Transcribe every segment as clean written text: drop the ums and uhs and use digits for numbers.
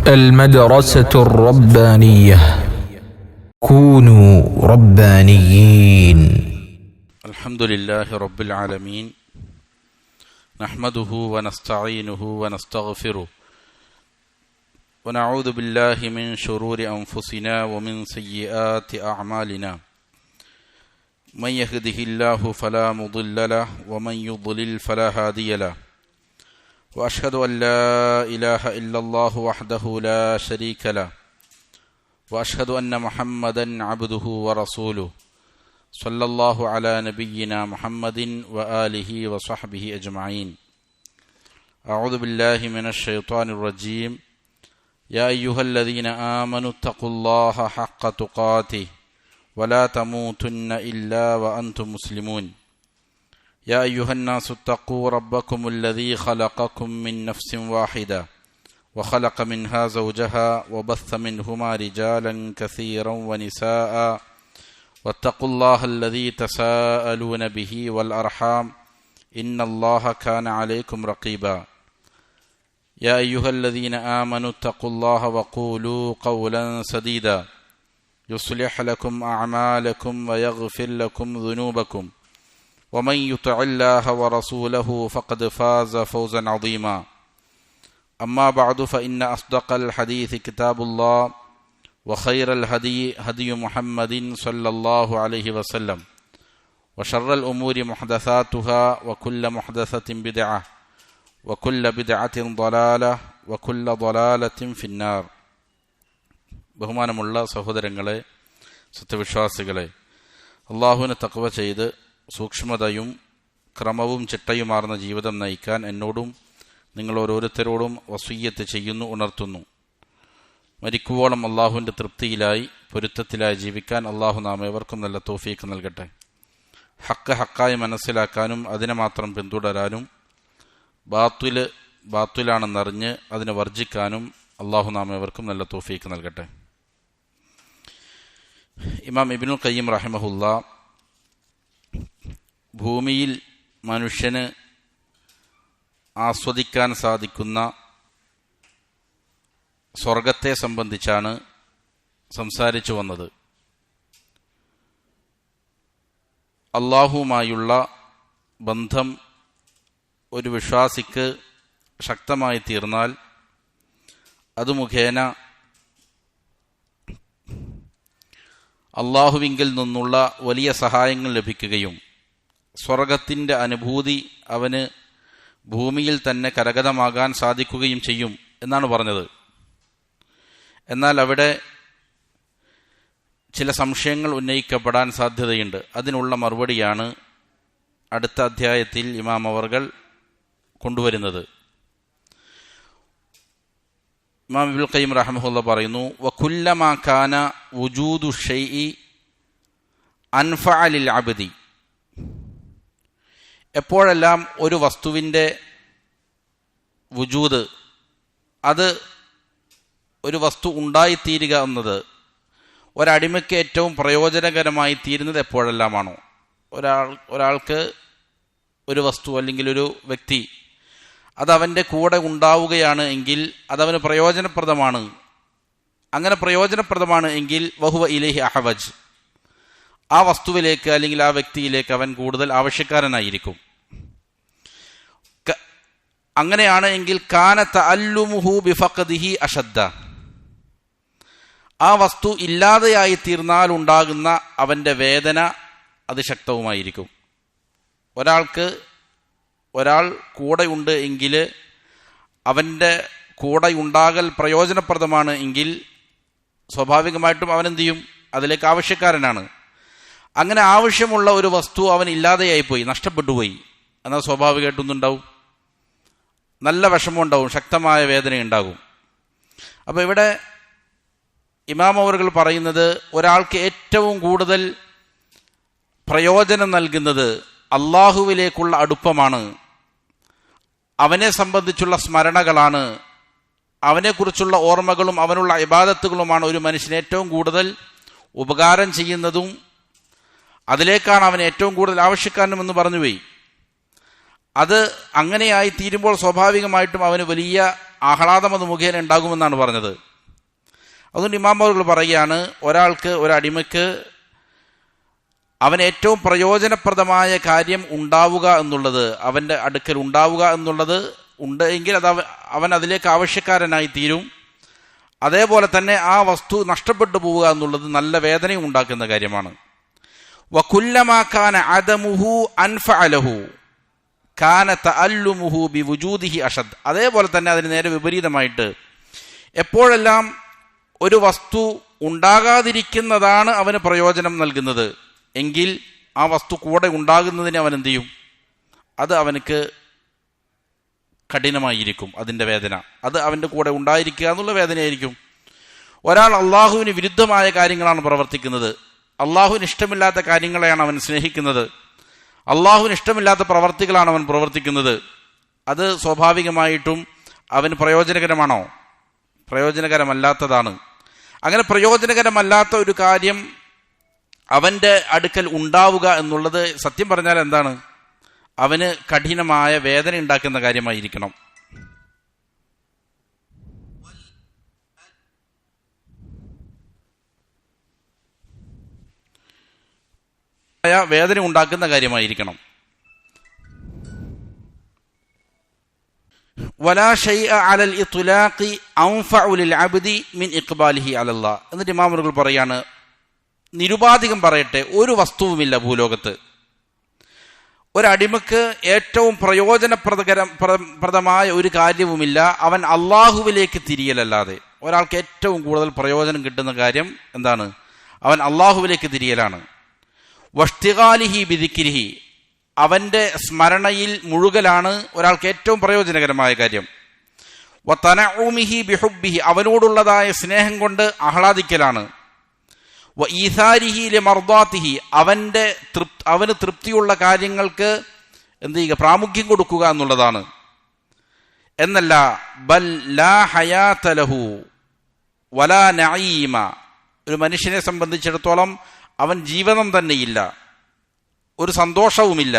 المدرسة الربانية كونوا ربانيين. الحمد لله رب العالمين، نحمده ونستعينه ونستغفره ونعوذ بالله من شرور أنفسنا ومن سيئات أعمالنا، من يهده الله فلا مضل له ومن يضلل فلا هادي له، وأشهد أن لا إله إلا الله وحده لا شريك له، وأشهد أن محمدا عبده ورسوله، صلى الله على نبينا محمد وآله وصحبه أجمعين. أعوذ بالله من الشيطان الرجيم. يا أيها الذين آمنوا اتقوا الله حق تقاته ولا تموتن إلا وأنتم مسلمون. يا أيها الناس اتقوا ربكم الذي خلقكم من نفس واحدة وخلق منها زوجها وبث منهما رجالا كثيرا ونساء، واتقوا الله الذي تساءلون به والأرحام إن الله كان عليكم رقيبا. يا أيها الذين آمنوا اتقوا الله وقولوا قولا سديدا يصلح لكم أعمالكم ويغفر لكم ذنوبكم، ومن يطع الله ورسوله فقد فاز فوزا عظيما. أما بعد، فإن أصدق الحديث كتاب الله، وخير الهدي هدي محمد صلى الله عليه وسلم، وشر الأمور محدثاتها، وكل محدثة بدعة، وكل بدعة ضلالة، وكل ضلالة في النار. ബഹുമാനമുള്ള സഹോദരങ്ങളെ, സത്യവിശ്വാസികളെ, അള്ളാഹുവിനെ തഖ്വ ചെയ്ത് സൂക്ഷ്മതയും ക്രമവും ചിട്ടയുമാർന്ന ജീവിതം നയിക്കാൻ എന്നോടും നിങ്ങൾ ഓരോരുത്തരോടും വസിയ്യത്ത് ചെയ്യുന്നു, ഉണർത്തുന്നു. മരിക്കുവോളം അള്ളാഹുവിൻ്റെ തൃപ്തിയിലായി പൊരുത്തത്തിലായി ജീവിക്കാൻ അള്ളാഹു നാം ഏവർക്കും നല്ല തൗഫീഖ് നൽകട്ടെ. ഹക്ക് ഹക്കായി മനസ്സിലാക്കാനും അതിനെ മാത്രം പിന്തുടരാനും ബാത്തുലാണെന്നറിഞ്ഞ് അതിനെ വർജിക്കാനും അള്ളാഹു നാം ഏവർക്കും നല്ല തൗഫീഖ് നൽകട്ടെ. ഇമാം ഇബ്നുൽ ഖയ്യിം റഹിമഹുല്ലാ ഭൂമിയിൽ മനുഷ്യന് ആസ്വദിക്കാൻ സാധിക്കുന്ന സ്വർഗത്തെ സംബന്ധിച്ചാണ് സംസാരിച്ചു വന്നത്. അള്ളാഹുവുമായുള്ള ബന്ധം ഒരു വിശ്വാസിക്ക് ശക്തമായി തീർന്നാൽ അത് മുഖേന അള്ളാഹുവിങ്കിൽ നിന്നുള്ള വലിയ സഹായങ്ങൾ ലഭിക്കുകയും സ്വർഗത്തിൻ്റെ അനുഭൂതി അവന് ഭൂമിയിൽ തന്നെ കരഗതമാകാൻ സാധിക്കുകയും ചെയ്യും എന്നാണ് പറഞ്ഞത്. എന്നാൽ അവിടെ ചില സംശയങ്ങൾ ഉന്നയിക്കപ്പെടാൻ സാധ്യതയുണ്ട്. അതിനുള്ള മറുപടിയാണ് അടുത്ത അധ്യായത്തിൽ ഇമാം അവർകൾ കൊണ്ടുവരുന്നത്. ഇമാം ഇബ്നുൽ ഖയ്യിം റഹിമഹുല്ലാ പറയുന്നു, വകുല്ലമാ കാന വുജൂദു ഷൈഇ അൻഫഅ ലിൽ അബ്ദി. എപ്പോഴെല്ലാം ഒരു വസ്തുവിൻ്റെ വുജൂദ്, അത് ഒരു വസ്തു ഉണ്ടായിത്തീരുക എന്നത് ഒരടിമയ്ക്ക് ഏറ്റവും പ്രയോജനകരമായി തീരുന്നത് എപ്പോഴെല്ലാമാണോ, ഒരാൾക്ക് ഒരു വസ്തു അല്ലെങ്കിൽ ഒരു വ്യക്തി അതവൻ്റെ കൂടെ ഉണ്ടാവുകയാണ് എങ്കിൽ അതവന് പ്രയോജനപ്രദമാണ്. അങ്ങനെ പ്രയോജനപ്രദമാണ് എങ്കിൽ വഹുവ ഇലൈഹി അഹവജ്, ആ വസ്തുവിലേക്ക് അല്ലെങ്കിൽ ആ വ്യക്തിയിലേക്ക് അവൻ കൂടുതൽ ആവശ്യക്കാരനായിരിക്കും. അങ്ങനെയാണ് എങ്കിൽ കാന തഅല്ലുമുഹു ബിഫഖദിഹി അഷദ്ദ, ആ വസ്തു ഇല്ലാതെയായി തീർന്നാൽ ഉണ്ടാകുന്ന അവൻ്റെ വേദന അതിശക്തവുമായിരിക്കും. ഒരാൾ കൂടെയുണ്ട് എങ്കിൽ അവൻ്റെ കൂടെ ഉണ്ടാകൽ പ്രയോജനപ്രദമാണ് എങ്കിൽ സ്വാഭാവികമായിട്ടും അവനെന്ത് ചെയ്യും, അതിലേക്ക് ആവശ്യക്കാരനാണ്. അങ്ങനെ ആവശ്യമുള്ള ഒരു വസ്തു അവൻ ഇല്ലാതെയായിപ്പോയി, നഷ്ടപ്പെട്ടുപോയി, എന്നാൽ സ്വാഭാവികമായിട്ടൊന്നുണ്ടാവും, നല്ല വിഷമം ഉണ്ടാവും, ശക്തമായ വേദനയുണ്ടാകും. അപ്പോൾ ഇവിടെ ഇമാം അവറുകൾ പറയുന്നത് ഒരാൾക്ക് ഏറ്റവും കൂടുതൽ പ്രയോജനം നൽകുന്നത് അള്ളാഹുവിലേക്കുള്ള അടുപ്പമാണ്, അവനെ സംബന്ധിച്ചുള്ള സ്മരണകളാണ്, അവനെക്കുറിച്ചുള്ള ഓർമ്മകളും അവനുള്ള ഇബാദത്തുകളുമാണ് ഒരു മനുഷ്യന് ഏറ്റവും കൂടുതൽ ഉപകാരം ചെയ്യുന്നതും അതിലേക്കാണ് അവൻ ഏറ്റവും കൂടുതൽ ആവശ്യക്കാരനുമെന്ന് പറഞ്ഞുപോയി. അത് അങ്ങനെയായി തീരുമ്പോൾ സ്വാഭാവികമായിട്ടും അവന് വലിയ ആഹ്ലാദം അത് മുഖേന ഉണ്ടാകുമെന്നാണ് പറഞ്ഞത്. അതുകൊണ്ട് ഇമാം അവർ പറയുകയാണ്, ഒരാൾക്ക്, ഒരടിമയ്ക്ക് അവന് ഏറ്റവും പ്രയോജനപ്രദമായ കാര്യം ഉണ്ടാവുക എന്നുള്ളത്, അവൻ്റെ അടുക്കൽ ഉണ്ടാവുക എന്നുള്ളത് ഉണ്ട് എങ്കിൽ അത് അവൻ അതിലേക്ക് ആവശ്യക്കാരനായി തീരും. അതേപോലെ തന്നെ ആ വസ്തു നഷ്ടപ്പെട്ടു പോവുക എന്നുള്ളത് നല്ല വേദനയും ഉണ്ടാക്കുന്ന കാര്യമാണ്. വകുല്ലമാ കാന അദമുഹു അൻഫഅലഹു കാന തഅല്ലുമുഹു ബിവുജൂദിഹി അഷദ്. അതേപോലെ തന്നെ അതിന് നേരെ വിപരീതമായിട്ട് എപ്പോഴെല്ലാം ഒരു വസ്തു ഉണ്ടാകാതിരിക്കുന്നതാണ് അവന് പ്രയോജനം നൽകുന്നത് എങ്കിൽ ആ വസ്തു കൂടെ ഉണ്ടാകുന്നതിന് അവൻ എന്ത് ചെയ്യും? അത് അവനക്ക് കഠിനമായിരിക്കും. അതിൻ്റെ വേദന, അത് അവൻ്റെ കൂടെ ഉണ്ടായിരിക്കുക എന്നുള്ള വേദനയായിരിക്കും. ഒരാൾ അള്ളാഹുവിന് വിരുദ്ധമായ കാര്യങ്ങളാണ് പ്രവർത്തിക്കുന്നത്, അള്ളാഹുവിന് ഇഷ്ടമില്ലാത്ത കാര്യങ്ങളെയാണ് അവൻ സ്നേഹിക്കുന്നത്, അള്ളാഹുവിന് ഇഷ്ടമില്ലാത്ത പ്രവർത്തികളാണ് അവൻ പ്രവർത്തിക്കുന്നത്. അത് സ്വാഭാവികമായിട്ടും അവന് പ്രയോജനകരമാണോ? പ്രയോജനകരമല്ലാത്തതാണ്. അങ്ങനെ പ്രയോജനകരമല്ലാത്ത ഒരു കാര്യം അവൻ്റെ അടുക്കൽ ഉണ്ടാവുക എന്നുള്ളത് സത്യം പറഞ്ഞാൽ എന്താണ്? അവന് കഠിനമായ വേദന ഉണ്ടാക്കുന്ന കാര്യമായിരിക്കണം. വേദന ഉണ്ടാക്കുന്ന കാര്യമായിരിക്കണം. വലാ ശൈഅ അലൽ ഇത്ലാഖി അൻഫഉ ലിൽ അബ്ദി മിൻ ഇഖ്ബാലിഹി അലല്ലാഹ്. എന്നിട്ട് ഇമാം അവർ പറയാണ്, നിരുപാധികം പറയട്ടെ, ഒരു വസ്തുവുമില്ല ഭൂലോകത്ത് ഒരടിമക്ക് ഏറ്റവും പ്രയോജനപ്രദമായ ഒരു കാര്യവുമില്ല അവൻ അള്ളാഹുവിലേക്ക് തിരിയലല്ലാതെ. ഒരാൾക്ക് ഏറ്റവും കൂടുതൽ പ്രയോജനം കിട്ടുന്ന കാര്യം എന്താണ്? അവൻ അള്ളാഹുവിലേക്ക് തിരിയലാണ്. വഷ്തിഗാലിഹി ബിദിക്രിഹി, അവൻ്റെ സ്മരണയിൽ മുഴുകലാണ് ഒരാൾക്ക് ഏറ്റവും പ്രയോജനകരമായ കാര്യം. വതനഉമിഹി ബിഹുബ്ബിഹി, അവനോടുള്ളതായ സ്നേഹം കൊണ്ട് ആഹ്ലാദിക്കലാണ്. വഈസാരിഹി ലിമർദാതിഹി, അവന് തൃപ്തിയുള്ള കാര്യങ്ങൾക്ക് എന്ത് ചെയ്യുക? പ്രാമുഖ്യം കൊടുക്കുക എന്നുള്ളതാണ്. എന്നല്ല, ബൽ ലാ ഹയാത ലഹു വലാ നഈമ, ഒരു മനുഷ്യനെ സംബന്ധിച്ചിടത്തോളം അവൻ ജീവിതം തന്നെയില്ല, ഒരു സന്തോഷവുമില്ല,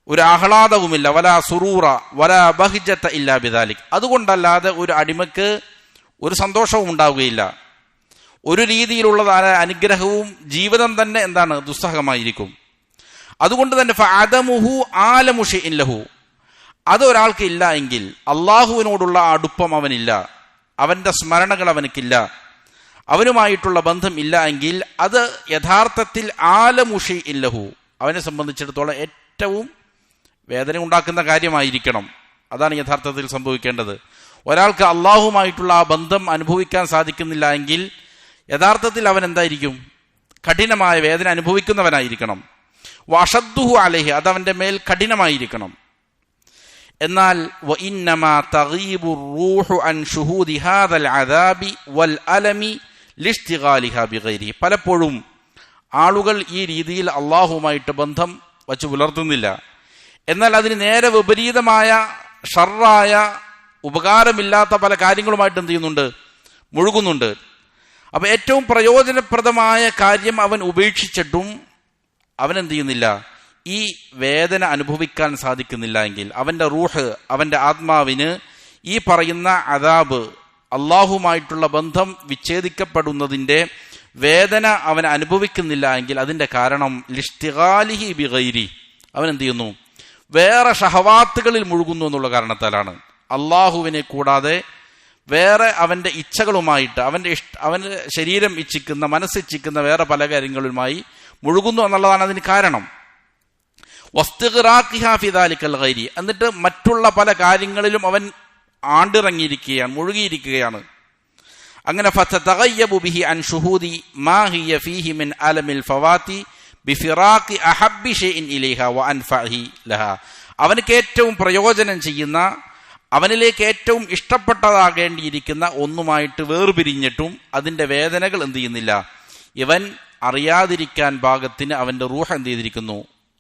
ഒരു ആഹ്ലാദവുമില്ല. വലാ സുറൂറ വലാ ബഹ്ജത ഇല്ലാ ബിദാലിക്, അതുകൊണ്ടല്ലാതെ ഒരു അടിമക്ക് ഒരു സന്തോഷവും ഉണ്ടാവുകയില്ല. ഒരു രീതിയിലുള്ളതായ അനുഗ്രഹവും ജീവിതം തന്നെ എന്താണ്? ദുസ്സഹമായിരിക്കും. അതുകൊണ്ട് തന്നെ ഫഅദമുഹു ആലമു ശൈഇൻ ലഹു, അത് ഒരാൾക്ക് ഇല്ല എങ്കിൽ, അള്ളാഹുവിനോടുള്ള അടുപ്പം അവനില്ല, അവൻ്റെ സ്മരണകൾ അവനക്കില്ല, അവനുമായിട്ടുള്ള ബന്ധം ഇല്ല എങ്കിൽ അത് യഥാർത്ഥത്തിൽ ആലമു ശൈഇൻ ലഹു, അവനെ സംബന്ധിച്ചിടത്തോളം ഏറ്റവും വേദന ഉണ്ടാക്കുന്ന കാര്യമായിരിക്കണം. അതാണ് യഥാർത്ഥത്തിൽ സംഭവിക്കേണ്ടത്. ഒരാൾക്ക് അള്ളാഹുമായിട്ടുള്ള ആ ബന്ധം അനുഭവിക്കാൻ സാധിക്കുന്നില്ല എങ്കിൽ യഥാർത്ഥത്തിൽ അവൻ എന്തായിരിക്കും? കഠിനമായ വേദന അനുഭവിക്കുന്നവനായിരിക്കണം. വഅശദ്ദുഹു അലൈഹി, അത് അവൻ്റെ മേൽ കഠിനമായിരിക്കണം. എന്നാൽ വഇന്നമാ തഗീബു റൂഹു അൻ ശുഹൂദി ഹാദൽ അദാബി വൽ അലമി ലിഷ്തിഗാലിഹാ ബിഗൈരിഹി, പലപ്പോഴും ആളുകൾ ഈ രീതിയിൽ അള്ളാഹുമായിട്ട് ബന്ധം വച്ച് പുലർത്തുന്നില്ല. എന്നാൽ അതിന് നേരെ വിപരീതമായ ഷർറായ ഉപകാരമില്ലാത്ത പല കാര്യങ്ങളുമായിട്ട് എന്ത് ചെയ്യുന്നുണ്ട്? മുഴുകുന്നുണ്ട്. അപ്പൊ ഏറ്റവും പ്രയോജനപ്രദമായ കാര്യം അവൻ ഉപേക്ഷിച്ചിട്ടും അവൻ എന്ത് ചെയ്യുന്നില്ല? ഈ വേദന അനുഭവിക്കാൻ സാധിക്കുന്നില്ല എങ്കിൽ അവൻ്റെ റൂഹ്, അവൻ്റെ ആത്മാവിന് ഈ പറയുന്ന അദാബ്, അള്ളാഹുമായിട്ടുള്ള ബന്ധം വിച്ഛേദിക്കപ്പെടുന്നതിൻ്റെ വേദന അവൻ അനുഭവിക്കുന്നില്ല എങ്കിൽ അതിൻ്റെ കാരണം ലിഷ്തിഗാലിഹി ബിഗൈരി, അവൻ എന്ത് ചെയ്യുന്നു? വേറെ ഷഹവാത്തുകളിൽ മുഴുകുന്നു എന്നുള്ള കാരണത്താലാണ്. അള്ളാഹുവിനെ കൂടാതെ വേറെ അവൻ്റെ ഇച്ഛകളുമായിട്ട്, അവൻ്റെ ശരീരം ഇച്ഛിക്കുന്ന, മനസ്സിച്ഛിക്കുന്ന വേറെ പല കാര്യങ്ങളുമായി മുഴുകുന്നു എന്നുള്ളതാണ് അതിന് കാരണം. വസ്തിഗ്റാഖിഹാ ഫി ദാലിക്കൽ ഗൈരി, എന്നിട്ട് മറ്റുള്ള പല കാര്യങ്ങളിലും അവൻ ആണ്ടിറങ്ങിയിരിക്കുകയാണ്, മുഴുകിയിരിക്കുകയാണ്. അങ്ങനെ ഫതതഗയ്യബു ബിഹി അൻ ശുഹൂദി മാ ഹിയ ഫീഹി മിൻ അലമിൽ ഫവാതി ബിഫിറാഖി അഹബ്ബി ഷൈഇൻ ഇലൈഹാ വഅൻഫഇഹി ലഹാ, അവനക്ക് ഏറ്റവും പ്രയോജനം ചെയ്യുന്ന, അവനിലേക്ക് ഏറ്റവും ഇഷ്ടപ്പെട്ടതാകേണ്ടിയിരിക്കുന്ന ഒന്നുമായിട്ട് വേർപിരിഞ്ഞിട്ടും അതിൻ്റെ വേദനകൾ എന്ത് ചെയ്യുന്നില്ല? ഇവൻ അറിയാതിരിക്കാൻ ഭാഗത്തിന് അവൻ്റെ റൂഹ് എന്ത് ചെയ്തിരിക്കുന്നു?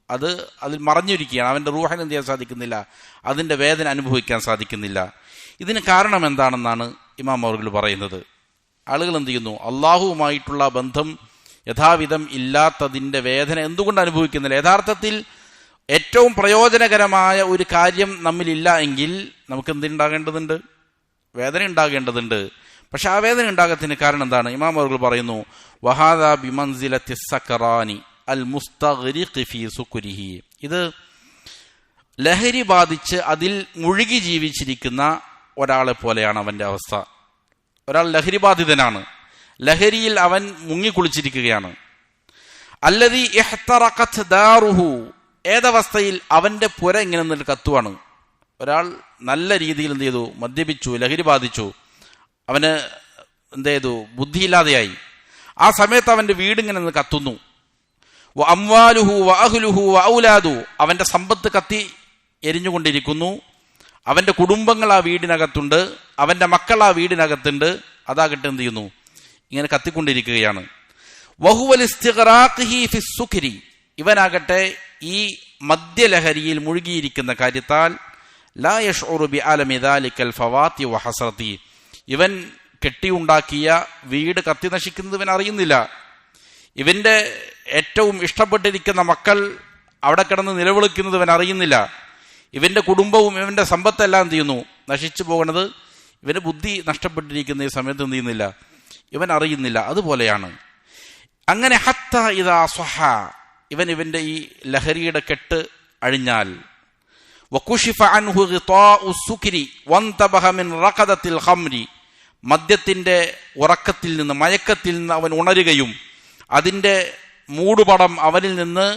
അതിൽ മറഞ്ഞിരിക്കുകയാണ്. അവൻ്റെ റൂഹിന് എന്ത് ചെയ്യാൻ സാധിക്കുന്നില്ല? അതിൻ്റെ വേദന അനുഭവിക്കാൻ സാധിക്കുന്നില്ല. ഇതിന് കാരണം എന്താണെന്നാണ് ഇമാം അവർ പറയുന്നത്. ആളുകൾ എന്ത് ചെയ്യുന്നു? അള്ളാഹുവുമായിട്ടുള്ള ബന്ധം യഥാവിധം ഇല്ലാത്തതിൻ്റെ വേദന എന്തുകൊണ്ട് അനുഭവിക്കുന്നില്ല? യഥാർത്ഥത്തിൽ ഏറ്റവും പ്രയോജനകരമായ ഒരു കാര്യം നമ്മിലില്ല എങ്കിൽ നമുക്ക് എന്തുണ്ടാകേണ്ടതുണ്ട്? വേദന ഉണ്ടാകേണ്ടതുണ്ട്. പക്ഷെ ആ വേദന ഉണ്ടാകത്തിന് കാരണം എന്താണ്? ഇമാം അവർ പറയുന്നു, വഹാദാ ബിമൻസിലത്തി സക്കറാനി അൽ മുസ്തഗ്രിഖി ഫീ സുക്രിഹി. ഇത് ലഹരി ബാധിച്ച് അതിൽ മുഴുകി ജീവിച്ചിരിക്കുന്ന ഒരാളെ പോലെയാണ് അവന്റെ അവസ്ഥ. ഒരാൾ ലഹരി ബാധിതനാണ്, ലഹരിയിൽ അവൻ മുങ്ങിക്കുളിച്ചിരിക്കുകയാണ്. അല്ലദീ ഇഹ്തറഖത് ദാറുഹു, ഏതവസ്ഥയിൽ അവന്റെ പുര ഇങ്ങനെ നിന്നിട്ട് കത്തുവാണ്. ഒരാൾ നല്ല രീതിയിൽ എന്ത് ചെയ്തു? മദ്യപിച്ചു, ലഹരി ബാധിച്ചു, അവന് എന്ത് ചെയ്തു? ബുദ്ധിയില്ലാതെയായി. ആ സമയത്ത് അവന്റെ വീട് ഇങ്ങനെ നിന്ന് കത്തുന്നു. വ അംവാലുഹു വ അഹ്ലുഹു വ ഔലാദു, അവന്റെ സമ്പത്ത് കത്തി എരിഞ്ഞുകൊണ്ടിരിക്കുന്നു. അവന്റെ കുടുംബങ്ങൾ ആ വീടിനകത്തുണ്ട്, അവന്റെ മക്കൾ ആ വീടിനകത്തുണ്ട്. അതാകട്ടെ എന്ത് ചെയ്യുന്നു? ഇങ്ങനെ കത്തിക്കൊണ്ടിരിക്കുകയാണ്. വഹുവൽ ഇസ്തിഗ്റാഖിഹി ഫിസ് സുക്രി, ഇവനാകട്ടെ ഈ മദ്യലഹരിയിൽ മുഴുകിയിരിക്കുന്ന കാര്യത്താൽ ലാ യശ്ഉറു ബിഅലമി ദാലികൽ ഫവാതി വഹസ്രതി, ഇവൻ കെട്ടിയുണ്ടാക്കിയ വീട് കത്തി നശിക്കുന്നത് ഇവൻ അറിയുന്നില്ല. ഇവന്റെ ഏറ്റവും ഇഷ്ടപ്പെട്ടിരിക്കുന്ന മക്കൾ അവിടെ കിടന്ന് നിലവിളിക്കുന്നത് ഇവൻ അറിയുന്നില്ല. ഇവന്റെ കുടുംബവും ഇവന്റെ സമ്പത്തെല്ലാം എന്ത് ചെയ്യുന്നു? നശിച്ചു പോകുന്നത് ഇവന് ബുദ്ധി നഷ്ടപ്പെട്ടിരിക്കുന്ന ഈ സമയത്ത് എന്ത് ചെയ്യുന്നില്ല? ഇവൻ അറിയുന്നില്ല. അതുപോലെയാണ്. അങ്ങനെ ഹത്ത ഇദാ സ്വഹ, ഇവന്റെ ഈ ലഹരിയുടെ കെട്ട് അഴിഞ്ഞാൽ, വകുശിഫ അൻഹു ഗിതാഉ സുക്രി വന്തബഹ മിൻ റഖദത്തിൽ ഖംരി, മദ്യത്തിന്റെ ഉറക്കത്തിൽ നിന്ന്, മയക്കത്തിൽ നിന്ന് അവൻ ഉണരുകയും അതിന്റെ മൂടുപടം അവനിൽ നിന്ന്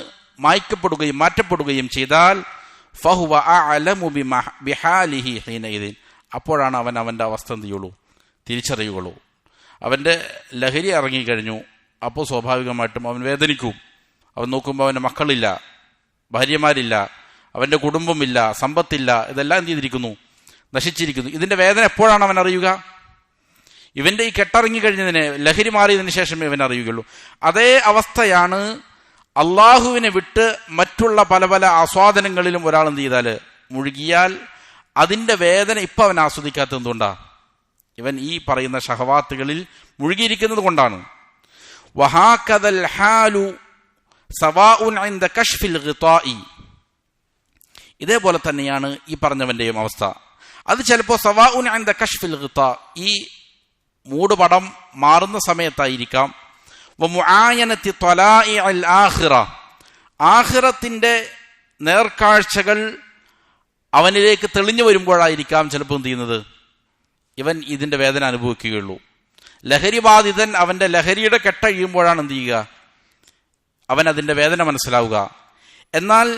മാറ്റപ്പെടുകയും ചെയ്താൽ ഫഹുവ അഅലമു ബിഹാലിഹി ഹീനഇദിൻ, അപ്പോഴാണ് അവന്റെ അവസ്ഥ എന്ത് ചെയ്യുള്ളൂ? തിരിച്ചറിയുകയുള്ളൂ. അവന്റെ ലഹരി ഇറങ്ങിക്കഴിഞ്ഞു. അപ്പോൾ സ്വാഭാവികമായിട്ടും അവൻ വേദനിക്കും. അവൻ നോക്കുമ്പോൾ അവന്റെ മക്കളില്ല, ഭാര്യമാരില്ല, അവന്റെ കുടുംബമില്ല, സമ്പത്തില്ല, ഇതെല്ലാം എന്ത് ചെയ്തിരിക്കുന്നു? നശിച്ചിരിക്കുന്നു. ഇതിന്റെ വേദന എപ്പോഴാണ് അവൻ അറിയുക? ഇവന്റെ ഈ കെട്ടിറങ്ങിക്കഴിഞ്ഞതിന്, ലഹരി മാറിയതിനു ശേഷമേ ഇവൻ അറിയുകയുള്ളൂ. അതേ അവസ്ഥയാണ് അള്ളാഹുവിനെ വിട്ട് മറ്റുള്ള പല പല ആസ്വാദനങ്ങളിലും ഒരാൾ എന്ത് ചെയ്താൽ മുഴുകിയാൽ അതിന്റെ വേദന ഇപ്പം അവൻ ആസ്വദിക്കാത്തത് എന്തുകൊണ്ടാ? ഇവൻ ഈ പറയുന്ന ഷഹവാത്തുകളിൽ മുഴുകിയിരിക്കുന്നത് കൊണ്ടാണ്. വഹാകദൽ ഹാലു സവാഉൻ ഇൻദ കശ്ഫിൽ ഗിതാഇ, ഇതേപോലെ തന്നെയാണ് ഈ പറഞ്ഞവന്റെയും അവസ്ഥ. അത് ചിലപ്പോൾ സവാഉൻ ഇൻദ കശ്ഫിൽ ഗിതാ, ഈ മൂടുപടം മാറുന്ന സമയത്തായിരിക്കാം. വമുആയനത്തി ത്വലാഇഅൽ ആഖിറ, ആഖിറത്തിന്റെ നേർക്കാഴ്ചകൾ അവനിലേക്ക് തെളിഞ്ഞു വരുമ്പോഴായിരിക്കാം ചിലപ്പോൾ എന്ത് ചെയ്യുന്നത്? ഇവൻ ഇതിന്റെ വേദന അനുഭവിക്കുകയുള്ളൂ. ലഹരി ബാധിതൻ അവന്റെ ലഹരിയുടെ കെട്ടഴിയുമ്പോഴാണ് എന്ത് ചെയ്യുക? അവൻ അതിന്റെ വേദന മനസ്സിലാവുക. എന്നാൽ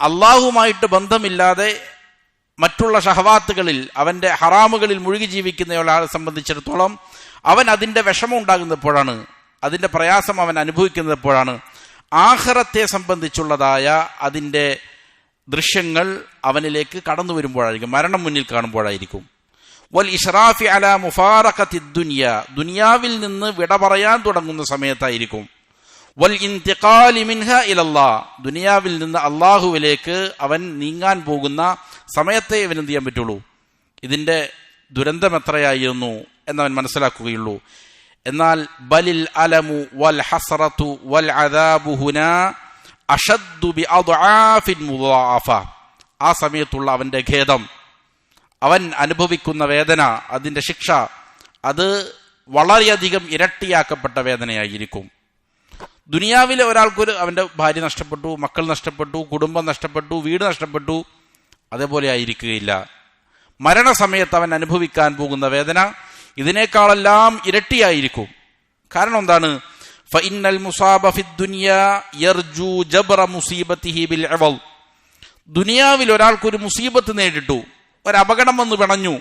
അള്ളാഹുമായിട്ട് ബന്ധമില്ലാതെ മറ്റുള്ള ഷഹവാത്തുകളിൽ, അവന്റെ ഹറാമുകളിൽ മുഴുകി ജീവിക്കുന്ന ഒരാളെ സംബന്ധിച്ചിടത്തോളം അവൻ അതിന്റെ വിഷമം ഉണ്ടാകുന്നപ്പോഴാണ്, അതിന്റെ പ്രയാസം അവൻ അനുഭവിക്കുന്നപ്പോഴാണ്, ആഖിറത്തെ സംബന്ധിച്ചുള്ളതായ അതിന്റെ ദൃശ്യങ്ങൾ അവനിലേക്ക് കടന്നു വരുമ്പോഴായിരിക്കും, മരണം മുന്നിൽ കാണുമ്പോഴായിരിക്കും. വൽ ഇഷ്റാഫി അലാ മുഫാറഖത്തി ദുനിയ, ദുനിയാവിൽ നിന്ന് വിട പറയാൻ തുടങ്ങുന്ന സമയത്തായിരിക്കും. വൽ ഇന്തിഖാലി മിൻഹ ഇലല്ലാഹ്, ദുനിയാവിൽ നിന്ന് അള്ളാഹുവിലേക്ക് അവൻ നീങ്ങാൻ പോകുന്ന സമയത്തെ ഇവൻ എന്ത് ചെയ്യാൻ പറ്റുള്ളൂ? ഇതിന്റെ ദുരന്തം എത്രയായിരുന്നു എന്നവൻ മനസ്സിലാക്കുകയുള്ളൂ. എന്നാൽ ബലിൽ അലമു വൽ ഹസ്റതു വൽ അദാബു ഹുനാ അഷദ്ദു ബിഅദ്ആഫിൻ മുദാഅഫ, ആ സമയത്തുള്ള അവന്റെ ഖേദം, അവൻ അനുഭവിക്കുന്ന വേദന, അതിന്റെ ശിക്ഷ, അത് വളരെയധികം ഇരട്ടിയാക്കപ്പെട്ട വേദനയായിരിക്കും. ദുനിയാവിലെ ഒരാൾക്കൊരു അവന്റെ ഭാര്യ നഷ്ടപ്പെട്ടു, മക്കൾ നഷ്ടപ്പെട്ടു, കുടുംബം നഷ്ടപ്പെട്ടു, വീട് നഷ്ടപ്പെട്ടു, അതേപോലെ ആയിരിക്കുകയില്ല. മരണസമയത്ത് അവൻ അനുഭവിക്കാൻ പോകുന്ന വേദന ഇതിനേക്കാളെല്ലാം ഇരട്ടിയായിരിക്കും. കാരണം എന്താണ്? ഫഇന്നൽ മുസാബ ഫിദ്ദുനിയാ യർജു ജബ്ര മുസീബതിഹി ബിൽ അവൽ, ദുനിയാവിൽ ഒരാൾക്കൊരു മുസീബത്ത് നേരിട്ടു, ഒരപകടം വന്ന് പിണഞ്ഞു,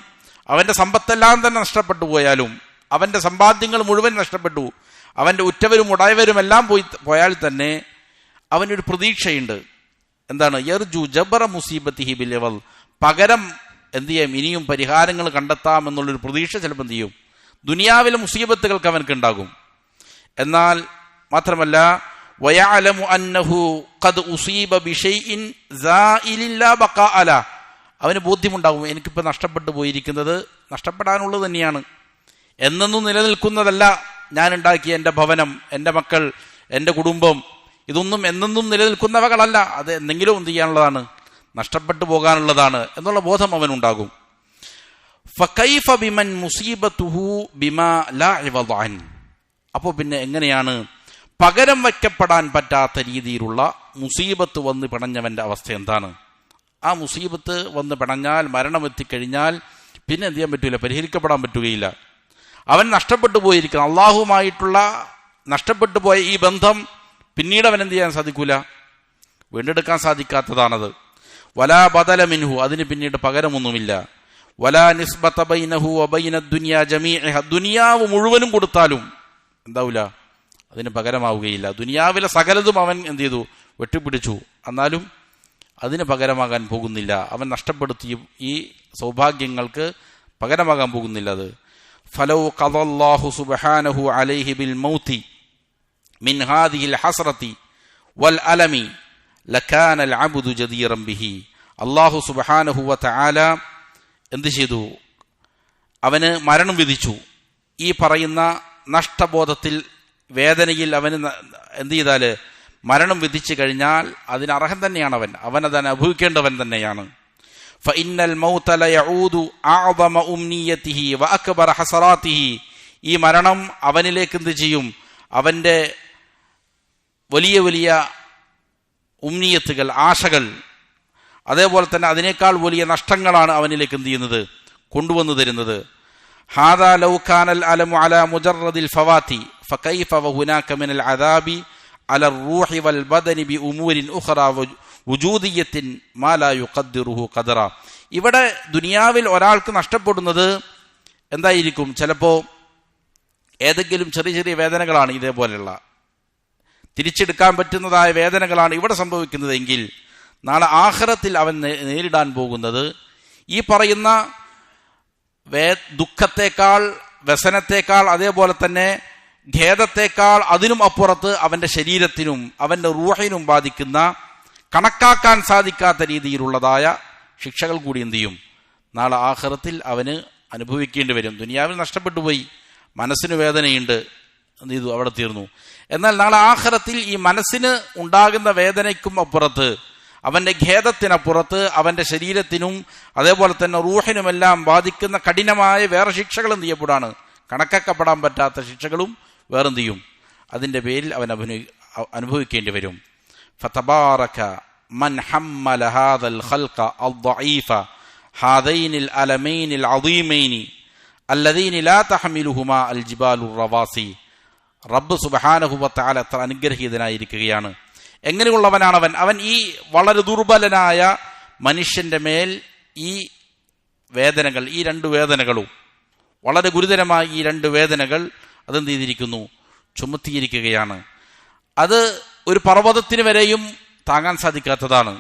അവന്റെ സമ്പത്തെല്ലാം തന്നെ നഷ്ടപ്പെട്ടു പോയാലും, അവന്റെ സമ്പാദ്യങ്ങൾ മുഴുവൻ നഷ്ടപ്പെട്ടു, അവന്റെ ഉറ്റവരും ഉടയവരും എല്ലാം പോയാൽ തന്നെ അവനൊരു പ്രതീക്ഷയുണ്ട്. എന്താണ്? യർജു ജബ്ര മുസീബതിഹി ബിൽ അവൽ, പകരം എന്ത് ചെയ്യും? ഇനിയും പരിഹാരങ്ങൾ കണ്ടെത്താം എന്നുള്ളൊരു പ്രതീക്ഷ ചിലപ്പോൾ എന്ത് ചെയ്യും? ദുനിയാവിലെ മുസീബത്തുകൾക്ക് അവനക്ക് ഉണ്ടാകും. എന്നാൽ മാത്രമല്ല വയഅലമു അന്നഹു ഖദ് ഉസീബ ബിശൈഇൻ സായിലിൻ ലാ ബഖാ അല, അവന് ബോധ്യമുണ്ടാകും, എനിക്കിപ്പോൾ നഷ്ടപ്പെട്ടു പോയിരിക്കുന്നത് നഷ്ടപ്പെടാനുള്ളത് തന്നെയാണ്, എന്നൊന്നും നിലനിൽക്കുന്നതല്ല. ഞാൻ ഉണ്ടാക്കിയ എൻ്റെ ഭവനം, എൻ്റെ മക്കൾ, എൻ്റെ കുടുംബം, ഇതൊന്നും എന്നെന്നും നിലനിൽക്കുന്നവകളല്ല, അത് എന്തെങ്കിലും എന്ത് ചെയ്യാനുള്ളതാണ്? നഷ്ടപ്പെട്ടു പോകാനുള്ളതാണ് എന്നുള്ള ബോധം അവനുണ്ടാകും. ഫകൈഫ ബിമൻ മുസീബത്തുഹു ബിമാ ലാ ഇവദ അൻ. അപ്പോൾ പിന്നെ എങ്ങനെയാണ് പകരം വയ്ക്കപ്പെടാൻ പറ്റാത്ത രീതിയിലുള്ള മുസീബത്ത് വന്ന് പിണഞ്ഞവന്റെ അവസ്ഥ എന്താണ്? ആ മുസീബത്ത് വന്ന് പിണഞ്ഞാൽ, മരണം എത്തിക്കഴിഞ്ഞാൽ പിന്നെ എന്ത് ചെയ്യാൻ പറ്റൂല, പരിഹരിക്കപ്പെടാൻ പറ്റുകയില്ല. അവൻ നഷ്ടപ്പെട്ടു പോയിരിക്കണം, അള്ളാഹുമായിട്ടുള്ള നഷ്ടപ്പെട്ടു പോയ ഈ ബന്ധം പിന്നീട് അവൻ എന്ത് ചെയ്യാൻ സാധിക്കൂല, വീണ്ടെടുക്കാൻ സാധിക്കാത്തതാണത്. വലാ ബദല മിൻഹു, അതിന് പിന്നീട് പകരമൊന്നുമില്ല. വലാ നിസ്ബത ബൈനഹു വബൈന ദുനിയാ ജമീഅഹ, ദുനിയാവ് മുഴുവനും കൊടുത്താലും എന്താവില്ല, അതിന് പകരമാവുകയില്ല. ദുനിയാവിലെ സകലതും അവൻ എന്ത് ചെയ്തു, വെട്ടിപ്പിടിച്ചു, എന്നാലും അതിന് പകരമാകാൻ പോകുന്നില്ല. അവൻ നഷ്ടപ്പെടുത്തിയ ഈ സൗഭാഗ്യങ്ങൾക്ക് പകരമാകാൻ പോകുന്നില്ല അത്. ഫലൗ ഖദല്ലാഹു സുബ്ഹാനഹു അലൈഹി ബിൽ മൗതി മിൻ ഹാദിഹിൽ ഹസ്റതി വൽ അലമി ലകാന അൽ അബ്ദു ജദീറൻ ബിഹി. അല്ലാഹു സുബ്ഹാനഹു വ തആല എന്ത് ചെയ്തു, അവന് മരണം വിധിച്ചു. ഈ പറയുന്ന നഷ്ടബോധത്തിൽ, വേദനയിൽ അവന് എന്ത് ചെയ്താൽ മരണം വിധിച്ചു കഴിഞ്ഞാൽ അതിനർഹൻ തന്നെയാണ് അവൻ അത് അനുഭവിക്കേണ്ടവൻ തന്നെയാണ്. ഫഇന്നൽ മൗത ലയഊദു അഅദമ ഉംനിയതിഹി വഅക്ബറ ഹസറാതിഹി. ഈ മരണം അവനിലേക്ക് എന്ത് ചെയ്യും, അവന്റെ വലിയ വലിയ ഉംനിയത്തുകൾ, ആശകൾ, അതേപോലെ തന്നെ അതിനേക്കാൾ വലിയ നഷ്ടങ്ങളാണ് അവനിലേക്ക് എന്ത് ചെയ്യുന്നത്, കൊണ്ടുവന്നു തരുന്നത്. ഹാദാ ലൗ കാനൽ അലമു അലാ മുജറദിൽ ഫവാതി ഫകൈഫ വഹുനാക മിനൽ അദാബി അലർ റൂഹി വൽ ബദനി ബി ഉമൂരിൻ ഉഖറ വുജൂദിയത്തിൻ മാ ലാ യുഖദ്ദിറുഹു ഖദറ. ഇവിടെ ദുനിയാവിൽ ഒരാൾക്ക് നഷ്ടപ്പെടുന്നത് എന്തായിരിക്കും? ചിലപ്പോൾ ഏതെങ്കിലും ചെറിയ ചെറിയ വേദനകളാണ്, ഇതേപോലെയുള്ള തിരിച്ചെടുക്കാൻ പറ്റുന്നതായ വേദനകളാണ് ഇവിടെ സംഭവിക്കുന്നതെങ്കിൽ നാളെ ആഖിറത്തിൽ അവൻ നേരിടാൻ പോകുന്നത് ഈ പറയുന്ന ദുഃഖത്തെക്കാൾ, വ്യസനത്തെക്കാൾ, അതേപോലെ തന്നെ ഖേദത്തെക്കാൾ അതിനും അപ്പുറത്ത് അവന്റെ ശരീരത്തിനും അവന്റെ റൂഹിനും ബാധിക്കുന്ന, കണക്കാക്കാൻ സാധിക്കാത്ത രീതിയിലുള്ളതായ ശിക്ഷകൾ കൂടി എന്ത് ചെയ്യും, നാളെ ആഖിറത്തിൽ അവന് അനുഭവിക്കേണ്ടി വരും. ദുനിയാവിൽ നഷ്ടപ്പെട്ടു പോയി, മനസ്സിന് വേദനയുണ്ട്, എന്ത് ചെയ്തു, അവിടെ തീർന്നു. എന്നാൽ നാളെ ആഖിറത്തിൽ ഈ മനസ്സിന് ഉണ്ടാകുന്ന വേദനയ്ക്കും അപ്പുറത്ത്, അവന്റെ ഖേദത്തിനപ്പുറത്ത് അവന്റെ ശരീരത്തിനും അതേപോലെ തന്നെ റൂഹിനുമെല്ലാം ബാധിക്കുന്ന കഠിനമായ വേറെ ശിക്ഷകൾ എന്ത് ചെയ്യപ്പെടാണ്, കണക്കാക്കപ്പെടാൻ പറ്റാത്ത ശിക്ഷകളും വേറെന്ത് ചെയ്യും, അതിന്റെ പേരിൽ അവൻ അനുഭവിക്കേണ്ടി വരും. ഫതബാറക മൻ ഹമ്മല ഹാദൽ ഖൽഖ അദ്ദഈഫ ഹാദൈനിൽ അലമൈനിൽ അദീമൈനി അല്ലദീനി ലാ തഹമിലുഹുമാ അൽ ജിബാലുർ റവാസി. റബ്ബ് സുബ്ഹാനഹു വ തആല അത്ര അനുഗ്രഹീതനായിരിക്കുകയാണ്. എങ്ങനെയുള്ളവനാണ് അവൻ? അവൻ ഈ വളരെ ദുർബലനായ മനുഷ്യന്റെ മേൽ ഈ വേദനകൾ, ഈ രണ്ട് വേദനകളും, വളരെ ഗുരുതരമായ ഈ രണ്ട് വേദനകൾ അതെന്ത് ചെയ്തിരിക്കുന്നു, ചുമത്തിയിരിക്കുകയാണ്. അത് ഒരു പർവ്വതത്തിന് വരെയും താങ്ങാൻ സാധിക്കാത്തതാണ്.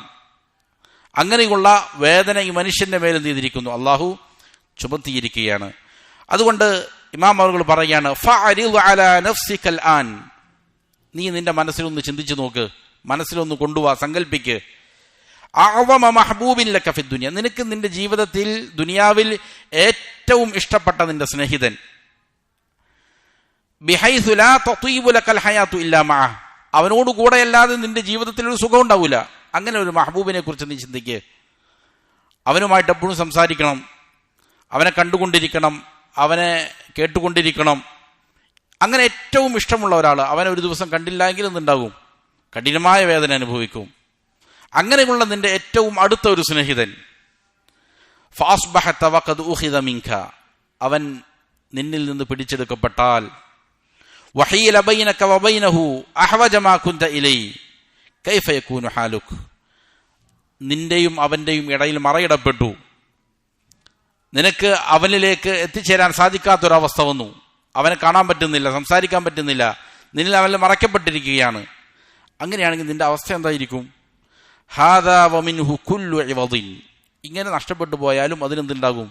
അങ്ങനെയുള്ള വേദന ഈ മനുഷ്യന്റെ മേൽ എന്ത് ചെയ്തിരിക്കുന്നു, അള്ളാഹു ചുമത്തിയിരിക്കുകയാണ്. അതുകൊണ്ട് ഇമാം അവറുകൾ പറയാണ്, ഫഅരിദ് അലാ നഫ്സികൽ ആൻ, നീ നിന്റെ മനസ്സിലൊന്ന് ചിന്തിച്ചു നോക്ക്, മനസ്സിലൊന്ന് കൊണ്ടുവാ, സങ്കല്പിക്ക്. അഅ്വമ മഹ്ബൂബിൻ ലക ഫി ദുനിയ, നിനക്ക് നിന്റെ ജീവിതത്തിൽ ദുനിയാവിൽ ഏറ്റവും ഇഷ്ടപ്പെട്ട നിന്റെ സ്നേഹിതൻ, ബിഹൈസു ലാ തതീബു ലകൽ ഹയാതു ഇല്ലാ മഅ, അവനോട് കൂടെ അല്ലാതെ നിന്റെ ജീവിതത്തിൽ ഒരു സുഖം ഉണ്ടാവില്ല. അങ്ങനെ ഒരു മഹബൂബിനെ കുറിച്ച് നീ ചിന്തിക്ക്. അവനുമായിട്ട് എപ്പോഴും സംസാരിക്കണം, അവനെ കണ്ടുകൊണ്ടിരിക്കണം, അവനെ കേട്ടുകൊണ്ടിരിക്കണം. അങ്ങനെ ഏറ്റവും ഇഷ്ടമുള്ള ഒരാൾ, അവനെ ഒരു ദിവസം കണ്ടില്ലെങ്കിൽ എന്തുണ്ടാകും, കഠിനമായ വേദന അനുഭവിക്കും. അങ്ങനെയുള്ള നിന്റെ ഏറ്റവും അടുത്ത ഒരു സ്നേഹിതൻ, ഫഅസ്ബഹത വഖദ് ഉഖിദ മിൻക, അവൻ നിന്നിൽ നിന്ന് പിടിച്ചെടുക്കപ്പെട്ടാൽ, വഹീല ബൈനക വബൈനഹു അഹ്വജ മാ കുൻത ഇലൈ കൈഫ യകൂനു ഹാലുക്, നിന്റെയും അവന്റെയും ഇടയിൽ മറയിടപ്പെട്ടു, നിനക്ക് അവനിലേക്ക് എത്തിച്ചേരാൻ സാധിക്കാത്തൊരവസ്ഥ വന്നു, അവനെ കാണാൻ പറ്റുന്നില്ല, സംസാരിക്കാൻ പറ്റുന്നില്ല, നിന്നിൽ അവനിൽ മറയ്ക്കപ്പെട്ടിരിക്കുകയാണ്. അങ്ങനെയാണെങ്കിൽ നിന്റെ അവസ്ഥ എന്തായിരിക്കും? ഹാദാ വമിൻഹു കുല്ലു ഇവദിൻ, ഇങ്ങനെ നഷ്ടപ്പെട്ടു പോയാലും അതിനെന്തുണ്ടാകും,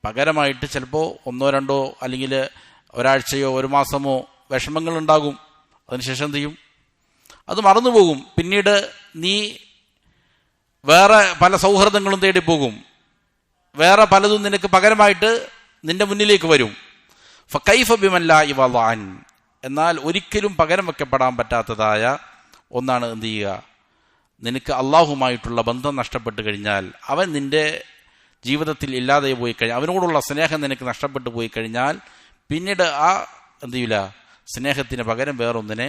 പകരമായിട്ട് ചിലപ്പോൾ 1-2 അല്ലെങ്കിൽ ഒരാഴ്ചയോ ഒരു മാസമോ വിഷമങ്ങളുണ്ടാകും. അതിനുശേഷം എന്ത് ചെയ്യും, അത് മറന്നുപോകും. പിന്നീട് നീ വേറെ പല സൗഹൃദങ്ങളും തേടിപ്പോകും, വേറെ പലതും നിനക്ക് പകരമായിട്ട് നിന്റെ മുന്നിലേക്ക് വരും. ഫകൈഫ ബിമൻ ലാ ഇവദ അൻ, എന്നാൽ ഒരിക്കലും പകരം വെക്കപ്പെടാൻ പറ്റാത്തതായ ഒന്നാണ് എന്ത് ചെയ്യുക, നിനക്ക് അള്ളാഹുമായിട്ടുള്ള ബന്ധം നഷ്ടപ്പെട്ടു കഴിഞ്ഞാൽ അവൻ നിന്റെ ജീവിതത്തിൽ ഇല്ലാതെ പോയി കഴിഞ്ഞാൽ, അവനോടുള്ള സ്നേഹം നിനക്ക് നഷ്ടപ്പെട്ടു പോയി കഴിഞ്ഞാൽ പിന്നീട് എന്ത് ചെയ്യില്ല, സ്നേഹത്തിന് പകരം വേറൊന്നിനെ